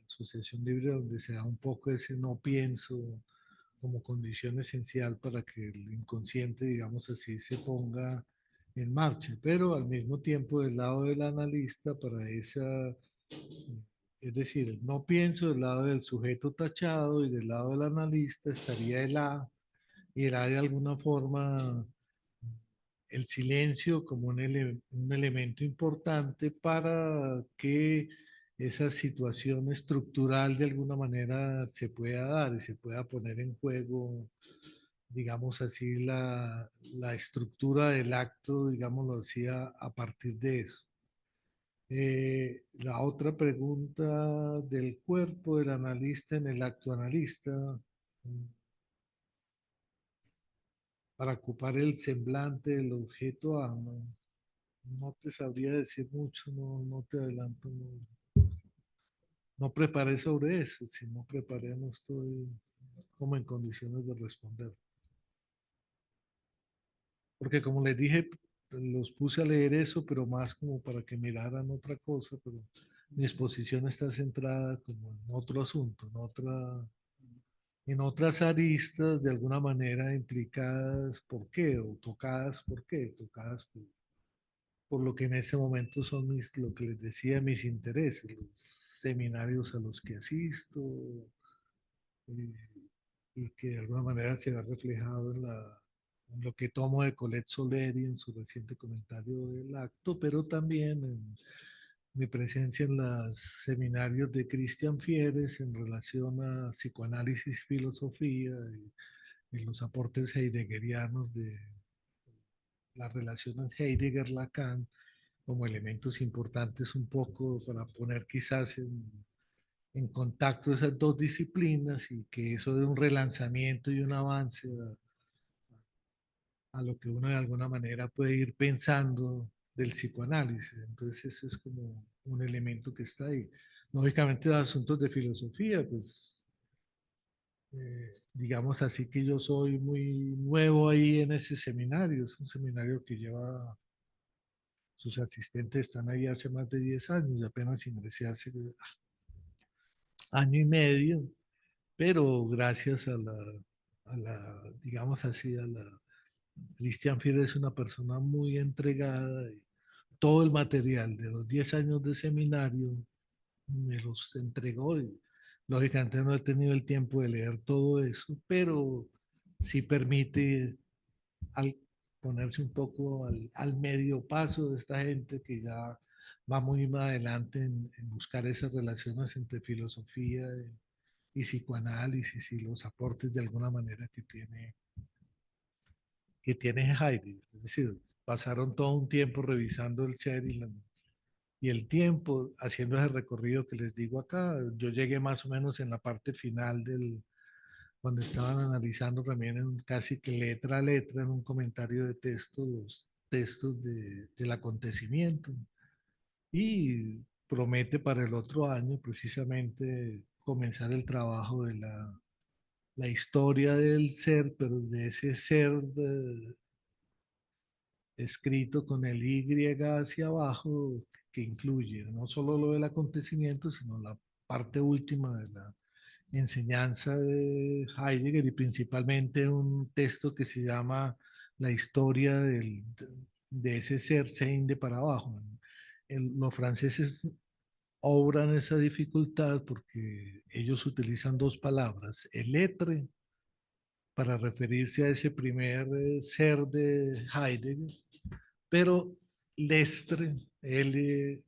asociación libre donde se da un poco ese no pienso como condición esencial para que el inconsciente, digamos así, se ponga en marcha, pero al mismo tiempo del lado del analista para esa, es decir, no pienso del lado del sujeto tachado y del lado del analista estaría el A, y el A de alguna forma el silencio como un elemento importante para que esa situación estructural de alguna manera se pueda dar y se pueda poner en juego, digamos así, la estructura del acto, digámoslo así, a partir de eso. La otra pregunta del cuerpo del analista en el acto analista, para ocupar el semblante del objeto A, no te sabría decir mucho, no te adelanto, no preparé sobre eso, si no preparé no estoy como en condiciones de responder. Porque como les dije, los puse a leer eso, pero más como para que miraran otra cosa, pero mi exposición está centrada como en otro asunto, en otras aristas de alguna manera implicadas por qué, o tocadas por qué, tocadas por lo que en ese momento son lo que les decía, mis intereses, los seminarios a los que asisto, eh, y que de alguna manera se ha reflejado en lo que tomo de Colette Soleri en su reciente comentario del acto, pero también mi presencia en los seminarios de Christian Fierez en relación a psicoanálisis y filosofía y los aportes heideggerianos de las relaciones Heidegger-Lacan como elementos importantes un poco para poner quizás en contacto esas dos disciplinas y que eso de un relanzamiento y un avance a lo que uno de alguna manera puede ir pensando del psicoanálisis. Entonces eso es como un elemento que está ahí. Lógicamente los asuntos de filosofía, pues digamos así que yo soy muy nuevo ahí en ese seminario. Es un seminario que lleva, sus asistentes están ahí hace más de 10 años, y apenas ingresé hace año y medio, pero gracias digamos así, Christian Fierro es una persona muy entregada y todo el material de los 10 años de seminario me los entregó y lógicamente no he tenido el tiempo de leer todo eso, pero sí permite al ponerse un poco al medio paso de esta gente que ya va muy más adelante en buscar esas relaciones entre filosofía y psicoanálisis y los aportes de alguna manera que tiene Heidegger. Es decir, pasaron todo un tiempo revisando el ser y el tiempo, haciendo ese recorrido que les digo acá. Yo llegué más o menos en la parte final cuando estaban analizando también casi que letra a letra en un comentario de texto, los textos del acontecimiento. Y promete para el otro año precisamente comenzar el trabajo de la historia del ser, pero de ese ser escrito con el Y hacia abajo, que incluye no solo lo del acontecimiento, sino la parte última de la enseñanza de Heidegger y principalmente un texto que se llama La historia de ese ser Sein de para abajo. Los franceses obran esa dificultad porque ellos utilizan dos palabras, el etre para referirse a ese primer ser de Heidegger, pero lestre, L-estre,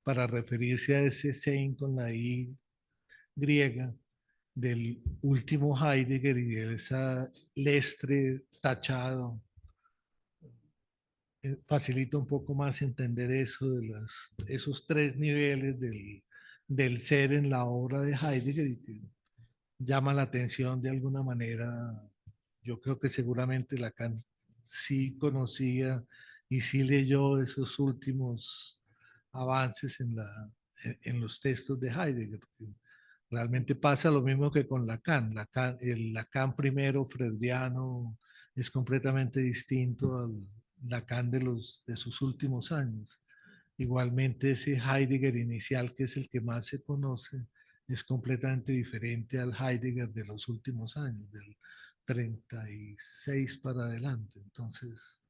para referirse a ese sein con la I griega del último Heidegger y de esa lestre tachado. Facilita un poco más entender eso de esos tres niveles del ser en la obra de Heidegger y que llama la atención de alguna manera. Yo creo que seguramente Lacan sí conocía y sí leyó esos últimos avances en los textos de Heidegger. Realmente pasa lo mismo que con Lacan. El Lacan primero, freudiano, es completamente distinto al Lacan de sus últimos años. Igualmente ese Heidegger inicial, que es el que más se conoce, es completamente diferente al Heidegger de los últimos años, del 36 para adelante. Entonces,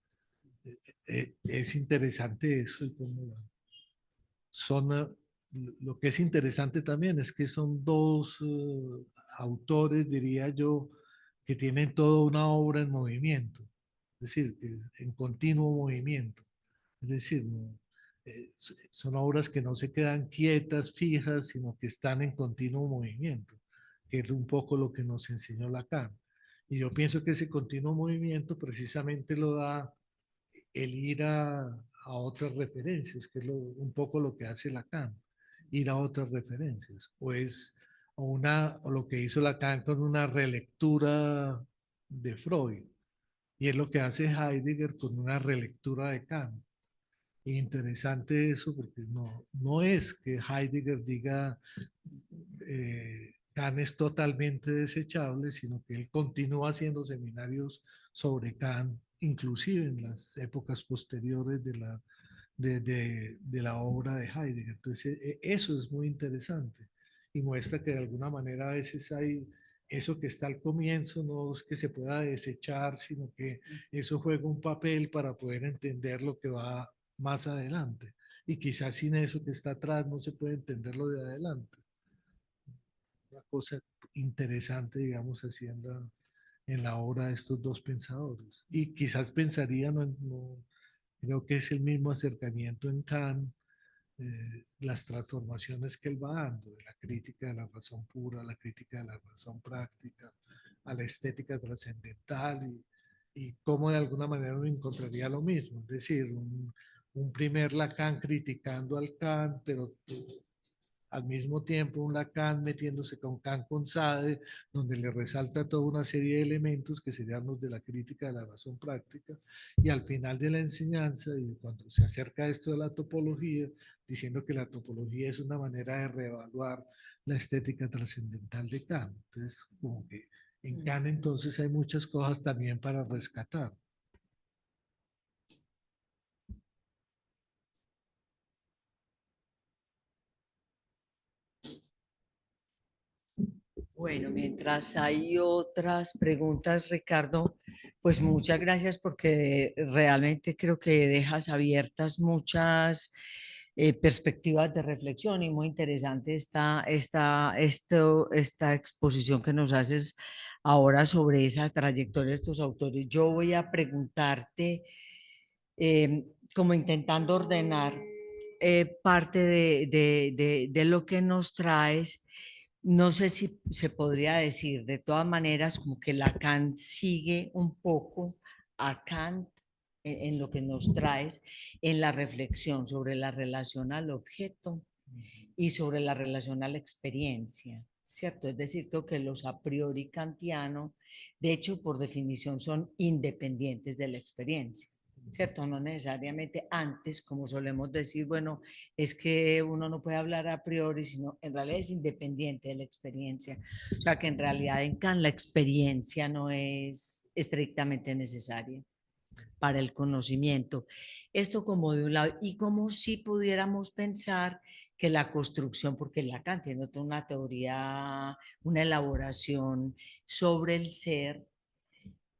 es interesante eso y cómo son, lo que es interesante también es que son dos autores, diría yo, que tienen toda una obra en movimiento, es decir, en continuo movimiento. Es decir, son obras que no se quedan quietas, fijas, sino que están en continuo movimiento, que es un poco lo que nos enseñó Lacan. Y yo pienso que ese continuo movimiento precisamente lo da el ir a otras referencias, que es un poco lo que hace Lacan, ir a otras referencias, o lo que hizo Lacan con una relectura de Freud, y es lo que hace Heidegger con una relectura de Kant. Interesante eso porque no es que Heidegger diga Kant es totalmente desechable, sino que él continúa haciendo seminarios sobre Kant, inclusive en las épocas posteriores de la obra de Heidegger. Entonces, eso es muy interesante y muestra que de alguna manera a veces hay eso que está al comienzo, no es que se pueda desechar, sino que eso juega un papel para poder entender lo que va más adelante. Y quizás sin eso que está atrás no se puede entender lo de adelante. Una cosa interesante, digamos, así en la obra de estos dos pensadores. Y quizás pensaría, Creo que es el mismo acercamiento en Kant, las transformaciones que él va dando, de la crítica de la razón pura a la crítica de la razón práctica, a la estética trascendental y cómo de alguna manera uno encontraría lo mismo, es decir, un primer Lacan criticando al Kant, pero al mismo tiempo un Lacan metiéndose con Kant con Sade, donde le resalta toda una serie de elementos que serían los de la crítica de la razón práctica, y al final de la enseñanza, y cuando se acerca esto de la topología, diciendo que la topología es una manera de reevaluar la estética trascendental de Kant. Entonces, como que en Kant entonces hay muchas cosas también para rescatar. Bueno, mientras hay otras preguntas, Ricardo, pues muchas gracias porque realmente creo que dejas abiertas muchas perspectivas de reflexión y muy interesante esta exposición que nos haces ahora sobre esa trayectoria de estos autores. Yo voy a preguntarte, como intentando ordenar parte de lo que nos traes. No sé si se podría decir, de todas maneras, como que Lacan sigue un poco a Kant en lo que nos traes, en la reflexión sobre la relación al objeto y sobre la relación a la experiencia, ¿cierto? Es decir, creo que los a priori kantianos, de hecho, por definición, son independientes de la experiencia. ¿Cierto? No necesariamente antes, como solemos decir, bueno, es que uno no puede hablar a priori, sino en realidad es independiente de la experiencia. O sea que en realidad en Kant la experiencia no es estrictamente necesaria para el conocimiento. Esto como de un lado, y como si pudiéramos pensar que la construcción, porque Lacan tiene toda una teoría, una elaboración sobre el ser,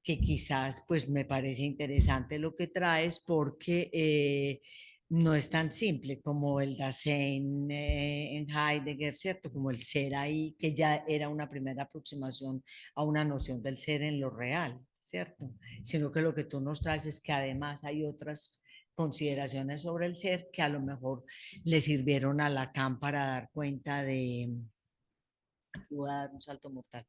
que quizás pues me parece interesante lo que traes porque no es tan simple como el Dasein en Heidegger, ¿cierto? Como el ser ahí, que ya era una primera aproximación a una noción del ser en lo real, ¿cierto? Sino que lo que tú nos traes es que además hay otras consideraciones sobre el ser que a lo mejor le sirvieron a Lacan para dar cuenta de... Voy a dar un salto mortal.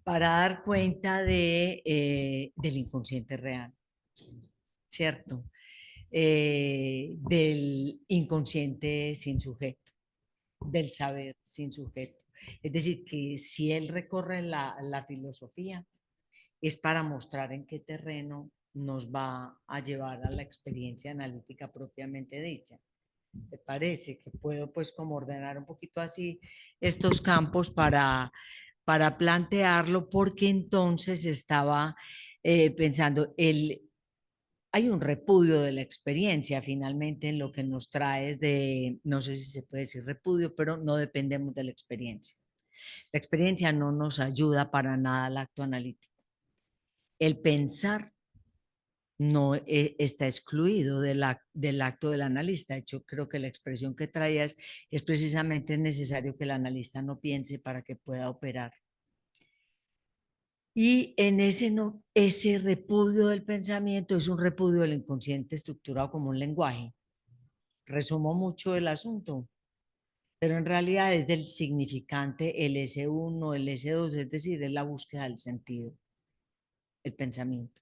Para dar cuenta del inconsciente real, ¿cierto? Del inconsciente sin sujeto, del saber sin sujeto. Es decir, que si él recorre la filosofía, es para mostrar en qué terreno nos va a llevar a la experiencia analítica propiamente dicha. ¿Te parece que puedo pues como ordenar un poquito así estos campos para plantearlo? Porque entonces estaba pensando, hay un repudio de la experiencia finalmente en lo que nos traes de, no sé si se puede decir repudio, pero no dependemos de la experiencia. La experiencia no nos ayuda para nada al acto analítico. El pensar no está excluido del acto del analista. De hecho, creo que la expresión que traías es precisamente necesario que el analista no piense para que pueda operar. Y en ese, no, ese repudio del pensamiento es un repudio del inconsciente estructurado como un lenguaje. Resumo mucho el asunto, pero en realidad es del significante el S1, el S2, es decir, es la búsqueda del sentido, el pensamiento.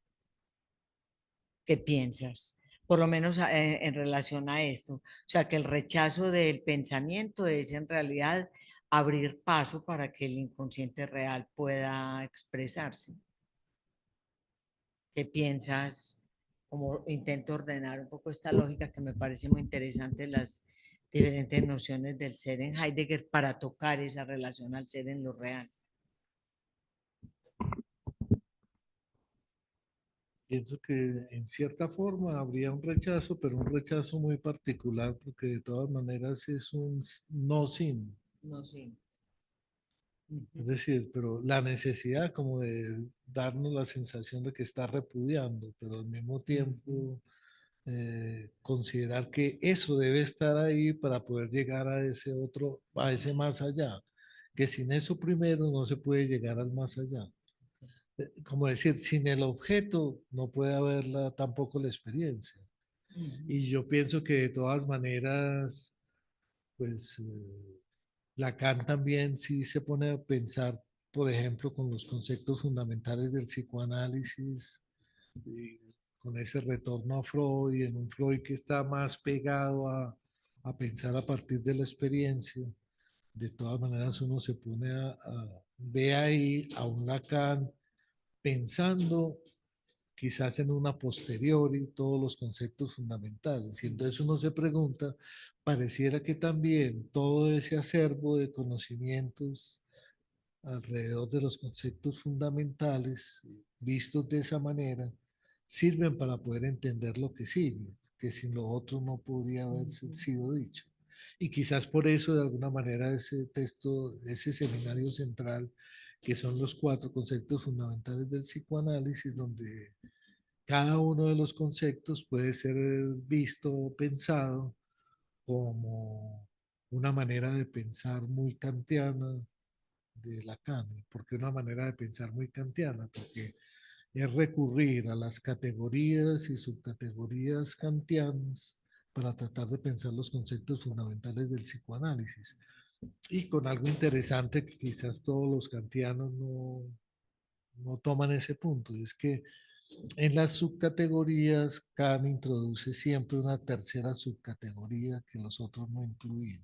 ¿Qué piensas? Por lo menos en relación a esto. O sea, que el rechazo del pensamiento es en realidad abrir paso para que el inconsciente real pueda expresarse. ¿Qué piensas? Como intento ordenar un poco esta lógica que me parece muy interesante, las diferentes nociones del ser en Heidegger para tocar esa relación al ser en lo real. Pienso que en cierta forma habría un rechazo, pero un rechazo muy particular, porque de todas maneras es un no sin. No sé. Es decir, pero la necesidad como de darnos la sensación de que está repudiando, pero al mismo tiempo considerar que eso debe estar ahí para poder llegar a ese otro, a ese más allá, que sin eso primero no se puede llegar al más allá. como decir, sin el objeto no puede haber tampoco la experiencia. Y yo pienso que de todas maneras, pues Lacan también sí se pone a pensar, por ejemplo, con los conceptos fundamentales del psicoanálisis, y con ese retorno a Freud, en un Freud que está más pegado a pensar a partir de la experiencia. De todas maneras, uno se pone ve ahí a un Lacan pensando quizás en una posteriori todos los conceptos fundamentales. Y entonces uno se pregunta, pareciera que también todo ese acervo de conocimientos alrededor de los conceptos fundamentales, vistos de esa manera, sirven para poder entender lo que sigue, que sin lo otro no podría haber sido dicho. Y quizás por eso, de alguna manera, ese texto, ese seminario central, que son los 4 conceptos fundamentales del psicoanálisis, donde cada uno de los conceptos puede ser visto o pensado como una manera de pensar muy kantiana de Lacan. ¿Por qué una manera de pensar muy kantiana? Porque es recurrir a las categorías y subcategorías kantianas para tratar de pensar los conceptos fundamentales del psicoanálisis. Y con algo interesante que quizás todos los kantianos no toman ese punto, y es que en las subcategorías, Kant introduce siempre una tercera subcategoría que los otros no incluían.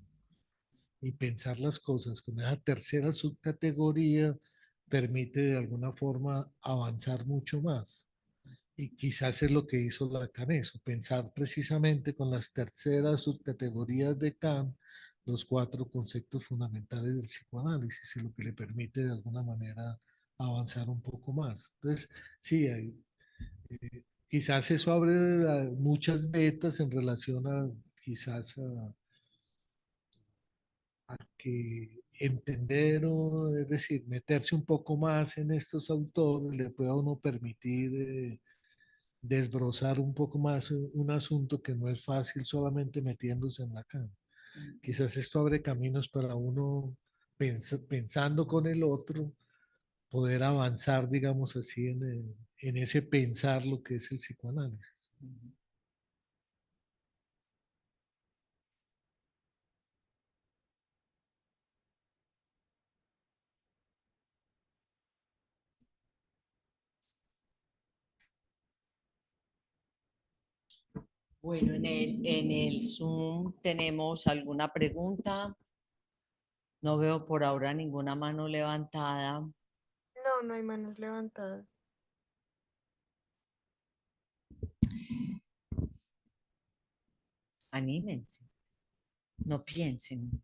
Y pensar las cosas con esa tercera subcategoría permite de alguna forma avanzar mucho más. Y quizás es lo que hizo Lacan eso, pensar precisamente con las terceras subcategorías de Kant los 4 conceptos fundamentales del psicoanálisis y lo que le permite de alguna manera avanzar un poco más. Entonces, sí, quizás eso abre muchas vetas en relación a quizás a que entender o es decir, meterse un poco más en estos autores le pueda a uno permitir desbrozar un poco más un asunto que no es fácil solamente metiéndose en Lacan. Quizás esto abre caminos para uno pensando con el otro, poder avanzar, digamos así, en ese pensar lo que es el psicoanálisis. Bueno, en el Zoom tenemos alguna pregunta. No veo por ahora ninguna mano levantada. No, no hay manos levantadas. Anímense, no piensen.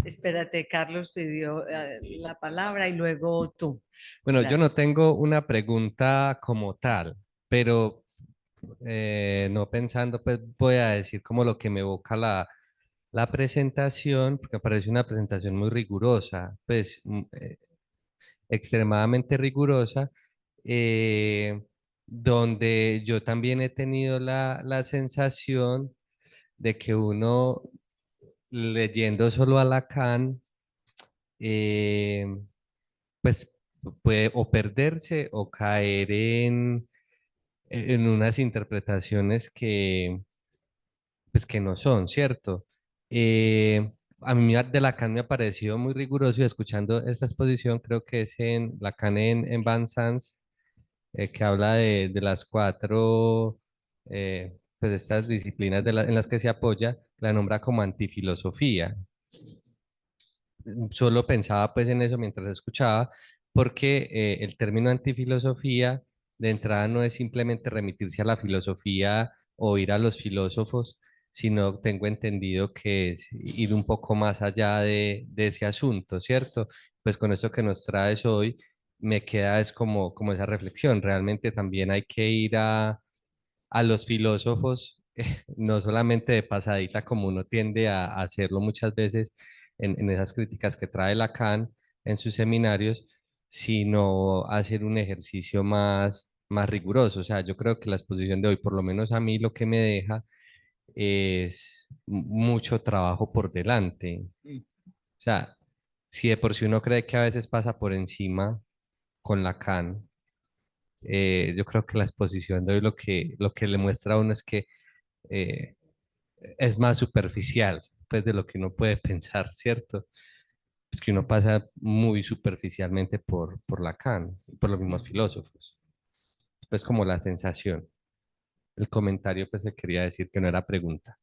Espérate, Carlos pidió la palabra y luego tú. Bueno, yo no Gracias. tengo una pregunta como tal, pero no pensando, pues voy a decir como lo que me evoca la presentación, porque me parece una presentación muy rigurosa, pues extremadamente rigurosa, eh, donde yo también he tenido la sensación de que uno leyendo solo a Lacan, eh, pues puede o perderse o caer en unas interpretaciones pues, que no son, ¿cierto? A mí de Lacan me ha parecido muy riguroso y escuchando esta exposición, creo que es en Lacan en Van Sans, que habla de las 4, pues estas disciplinas en las que se apoya, la nombra como antifilosofía. Solo pensaba pues en eso mientras escuchaba, porque el término antifilosofía de entrada no es simplemente remitirse a la filosofía o ir a los filósofos, sino tengo entendido que es ir un poco más allá de ese asunto, ¿cierto? Pues con eso que nos traes hoy, me queda es como esa reflexión, realmente también hay que ir a los filósofos, no solamente de pasadita como uno tiende a hacerlo muchas veces en esas críticas que trae Lacan en sus seminarios, sino hacer un ejercicio más riguroso. O sea, yo creo que la exposición de hoy, por lo menos a mí, lo que me deja es mucho trabajo por delante. O sea, Si de por sí uno cree que a veces pasa por encima con Lacan, yo creo que la exposición de hoy lo que le muestra a uno es que eh, es más superficial, pues, de lo que uno puede pensar, ¿cierto? Es que uno pasa muy superficialmente por Lacan, y por los mismos filósofos. Es pues como la sensación. El comentario pues se quería decir que no era pregunta.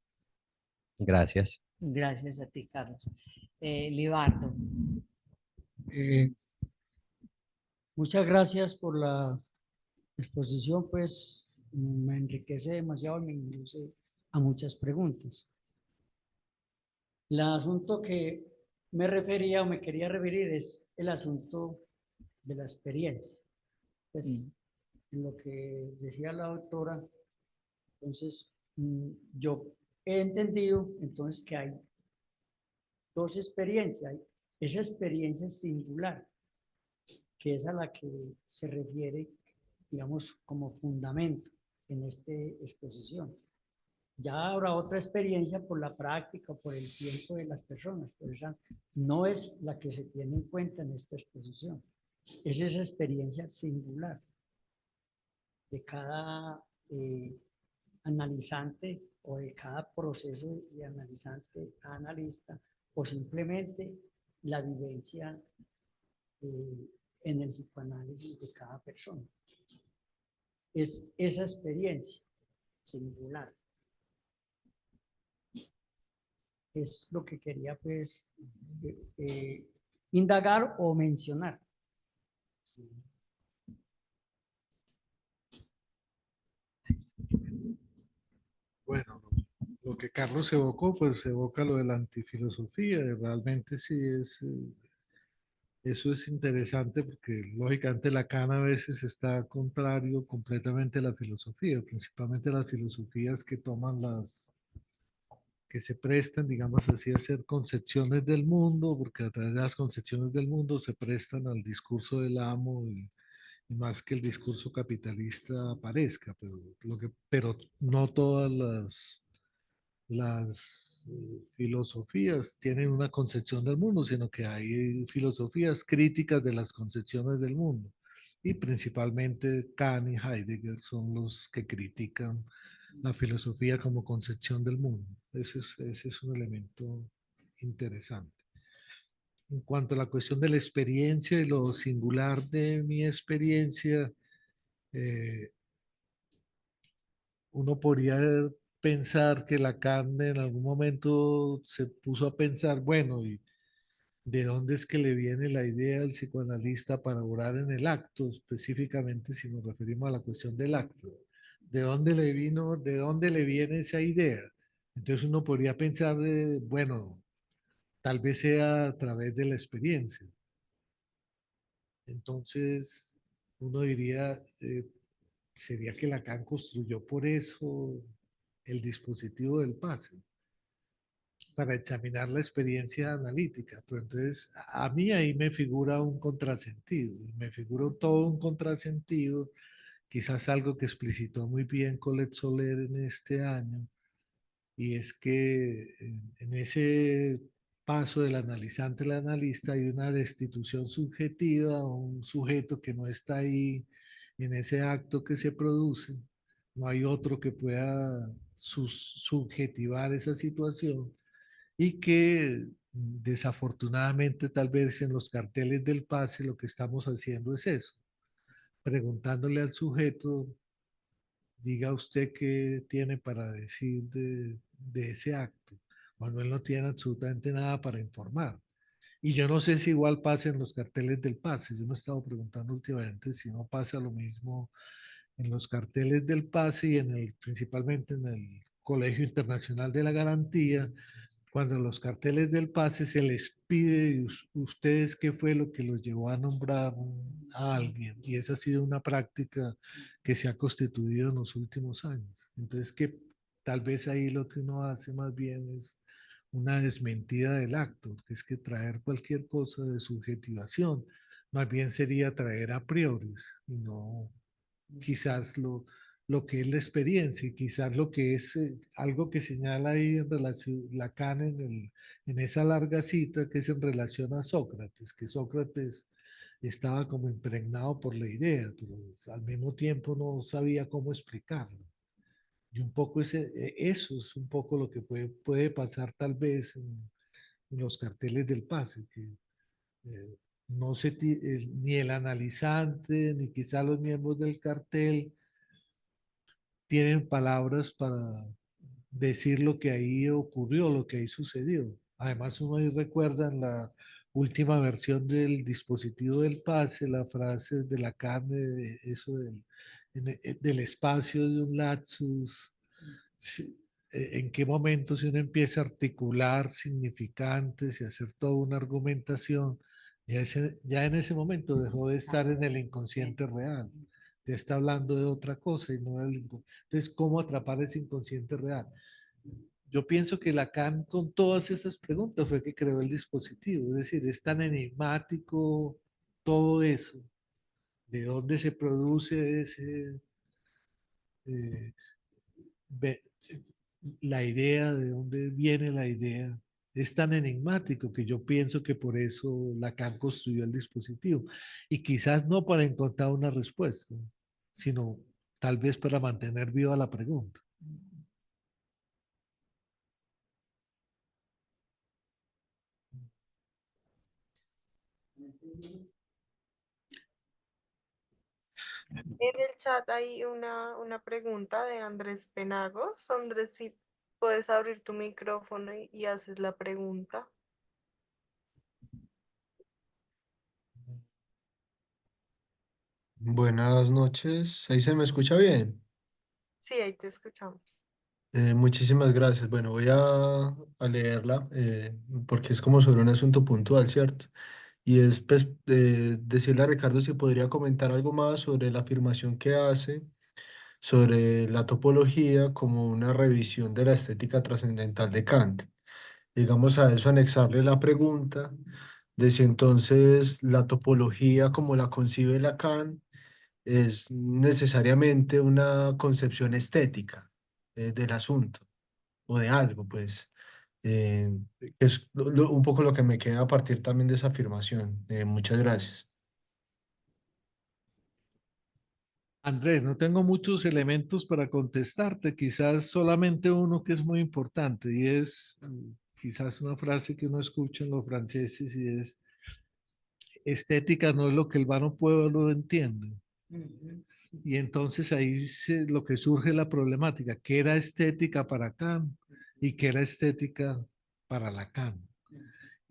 Gracias. Gracias a ti, Carlos. Libardo, Eh, Muchas gracias por la exposición, pues me enriquece demasiado y me induce a muchas preguntas. El asunto que me refería o me quería referir es el asunto de la experiencia. Pues en lo que decía la doctora, entonces yo he entendido entonces que hay dos experiencias. Esa experiencia singular, que es a la que se refiere, digamos, como fundamento en esta exposición. Ya habrá otra experiencia por la práctica, por el tiempo de las personas, pero esa no es la que se tiene en cuenta en esta exposición. Es esa experiencia singular de cada analizante o de cada proceso de analizante a analista, o simplemente la vivencia en el psicoanálisis de cada persona. Es esa experiencia singular. Es lo que quería pues indagar o mencionar. Bueno, lo que Carlos evocó, pues evoca lo de la antifilosofía, y realmente sí es, eso es interesante porque lógicamente Lacan a veces está contrario completamente a la filosofía, principalmente las filosofías que toman que se prestan, digamos así, a hacer concepciones del mundo, porque a través de las concepciones del mundo se prestan al discurso del amo y más que el discurso capitalista aparezca, pero no todas las filosofías tienen una concepción del mundo, sino que hay filosofías críticas de las concepciones del mundo. Y principalmente Kant y Heidegger son los que critican la filosofía como concepción del mundo. Ese es un elemento interesante. En cuanto a la cuestión de la experiencia y lo singular de mi experiencia, eh, uno podría pensar que Lacan en algún momento se puso a pensar, bueno, ¿y de dónde es que le viene la idea al psicoanalista para orar en el acto, específicamente si nos referimos a la cuestión del acto? ¿De dónde le vino, de dónde le viene esa idea? Entonces uno podría pensar, bueno, tal vez sea a través de la experiencia. Entonces uno diría, ¿sería que Lacan construyó por eso el dispositivo del pase, para examinar la experiencia analítica? Pero entonces a mí ahí me figura un contrasentido, me figura todo un contrasentido, quizás algo que explicitó muy bien Colette Soler en este año, y es que en ese paso del analizante al analista hay una destitución subjetiva, un sujeto que no está ahí en ese acto que se produce, no hay otro que pueda subjetivar esa situación, y que desafortunadamente tal vez en los carteles del pase lo que estamos haciendo es eso, preguntándole al sujeto, diga usted qué tiene para decir de ese acto. Manuel no tiene absolutamente nada para informar. Y yo no sé si igual pasa en los carteles del pase. Yo me he estado preguntando últimamente si no pasa lo mismo en los carteles del pase y principalmente en el Colegio Internacional de la Garantía, cuando en los carteles del pase se les pide ustedes qué fue lo que los llevó a nombrar a alguien. Y esa ha sido una práctica que se ha constituido en los últimos años. Entonces, que tal vez ahí lo que uno hace más bien es una desmentida del acto, que es que traer cualquier cosa de subjetivación, más bien sería traer a priori y no quizás lo que es la experiencia y quizás lo que es algo que señala ahí en relación Lacan en esa larga cita que es en relación a Sócrates, que Sócrates estaba como impregnado por la idea, pero al mismo tiempo no sabía cómo explicarlo. Y un poco eso es un poco lo que puede pasar tal vez en los carteles del pase, que no se, ni el analizante, ni quizá los miembros del cartel tienen palabras para decir lo que ahí ocurrió, lo que ahí sucedió. Además, uno ahí recuerda en la última versión del dispositivo del pase, la frase de la carne, de eso del espacio de un lapsus, en qué momento si uno empieza a articular significantes y hacer toda una argumentación, ya en ese momento dejó de estar en el inconsciente real, ya está hablando de otra cosa y no del inconsciente. Entonces, ¿cómo atrapar ese inconsciente real? Yo pienso que Lacan con todas esas preguntas fue que creó el dispositivo, es decir, es tan enigmático todo eso, de dónde se produce ese, eh, la idea, de dónde viene la idea, es tan enigmático que yo pienso que por eso Lacan construyó el dispositivo. Y quizás no para encontrar una respuesta, sino tal vez para mantener viva la pregunta. En el chat hay una pregunta de Andrés Penagos. Andrés, si puedes abrir tu micrófono y haces la pregunta. Buenas noches, ahí se me escucha bien. Sí, ahí te escuchamos. Muchísimas gracias. Bueno, voy a leerla porque es como sobre un asunto puntual, ¿cierto? Y es pues, decirle a Ricardo si podría comentar algo más sobre la afirmación que hace sobre la topología como una revisión de la estética trascendental de Kant. Digamos a eso anexarle la pregunta de si entonces la topología como la concibe Lacan es necesariamente una concepción estética del asunto o de algo, pues, que es un poco lo que me queda a partir también de esa afirmación. Muchas gracias. Andrés, no tengo muchos elementos para contestarte, quizás solamente uno que es muy importante y es quizás una frase que uno escucha en los franceses y es, estética no es lo que el vano pueblo entiende. Y entonces ahí lo que surge la problemática, ¿qué era estética para Kant y qué era estética para Lacan?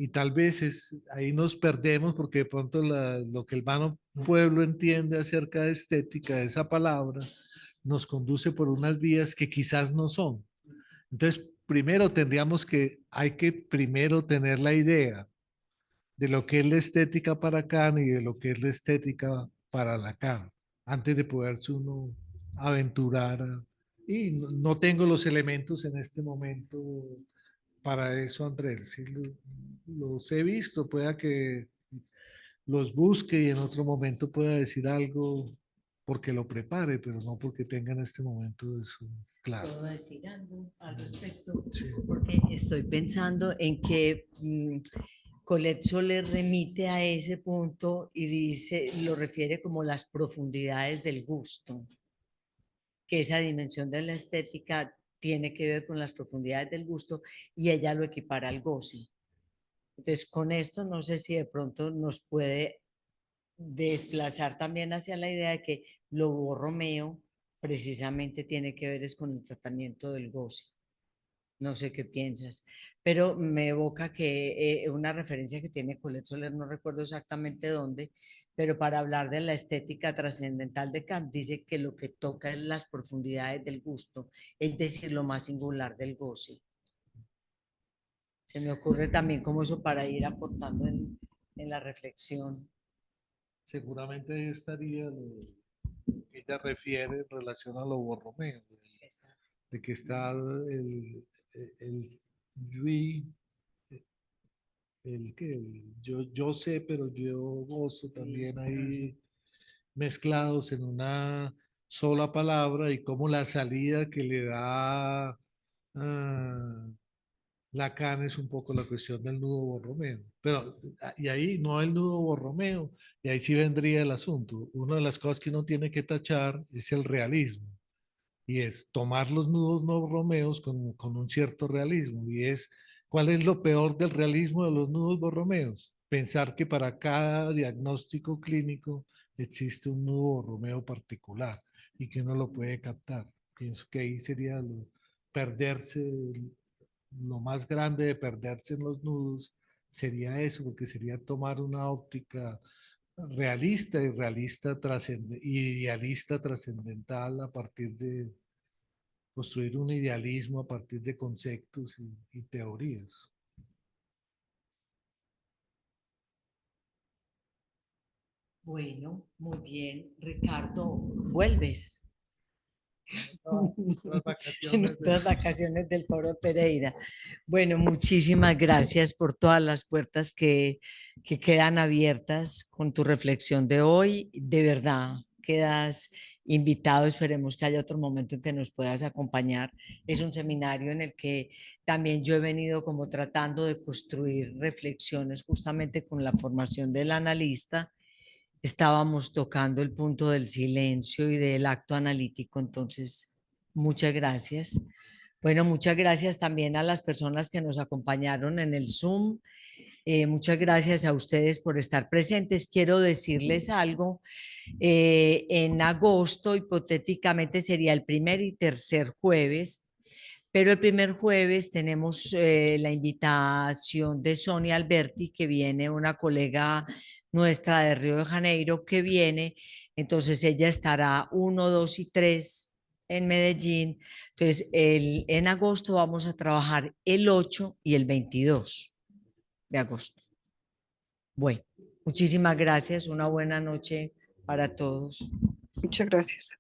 Y tal vez ahí nos perdemos porque de pronto lo que el vano pueblo entiende acerca de estética, de esa palabra, nos conduce por unas vías que quizás no son. Entonces, primero hay que primero tener la idea de lo que es la estética para Kant y de lo que es la estética para Lacan, antes de poderse uno aventurar. Y no tengo los elementos en este momento para eso, Andrés. Sí, los he visto, pueda que los busque y en otro momento pueda decir algo porque lo prepare, pero no porque tenga en este momento eso claro. ¿Puedo decir algo al respecto? Sí. Porque estoy pensando en que Colette Soler remite a ese punto y dice, lo refiere como las profundidades del gusto, que esa dimensión de la estética tiene que ver con las profundidades del gusto y ella lo equipara al goce. Entonces, con esto no sé si de pronto nos puede desplazar también hacia la idea de que Lobo Romeo precisamente tiene que ver es con el tratamiento del goce. No sé qué piensas, pero me evoca que una referencia que tiene Colette Soler, no recuerdo exactamente dónde, pero para hablar de la estética trascendental de Kant, dice que lo que toca es las profundidades del gusto, es decir, lo más singular del goce. Se me ocurre también como eso para ir aportando en la reflexión. Seguramente ahí estaría lo que ella refiere en relación a lo Borromeo, de que está el Yui, yo sé, pero yo gozo también ahí mezclados en una sola palabra y cómo la salida que le da Lacan es un poco la cuestión del nudo borromeo. Pero, y ahí no el nudo borromeo, y ahí sí vendría el asunto. Una de las cosas que uno tiene que tachar es el realismo, y es tomar los nudos no borromeos con un cierto realismo, y es, ¿cuál es lo peor del realismo de los nudos borromeos? Pensar que para cada diagnóstico clínico existe un nudo borromeo particular y que uno lo puede captar. Pienso que ahí sería perderse, lo más grande de perderse en los nudos sería eso, porque sería tomar una óptica realista y idealista trascendental a partir de construir un idealismo a partir de conceptos y teorías. Bueno, muy bien. Ricardo, ¿vuelves? Las En vacaciones otras vacaciones del Foro Pereira. Bueno, muchísimas gracias por todas las puertas que quedan abiertas con tu reflexión de hoy. De verdad, quedas invitado. Esperemos que haya otro momento en que nos puedas acompañar. Es un seminario en el que también yo he venido como tratando de construir reflexiones justamente con la formación del analista. Estábamos tocando el punto del silencio y del acto analítico, entonces, muchas gracias. Bueno, muchas gracias también a las personas que nos acompañaron en el Zoom. Muchas gracias a ustedes por estar presentes. Quiero decirles algo. En agosto, hipotéticamente, sería el primer y tercer jueves, pero el primer jueves tenemos la invitación de Sonia Alberti, que viene, una colega nuestra de Río de Janeiro, que viene. Entonces ella estará 1, 2 y 3 en Medellín. Entonces en agosto vamos a trabajar el 8 y el 22 de agosto. Bueno, muchísimas gracias. Una buena noche para todos. Muchas gracias.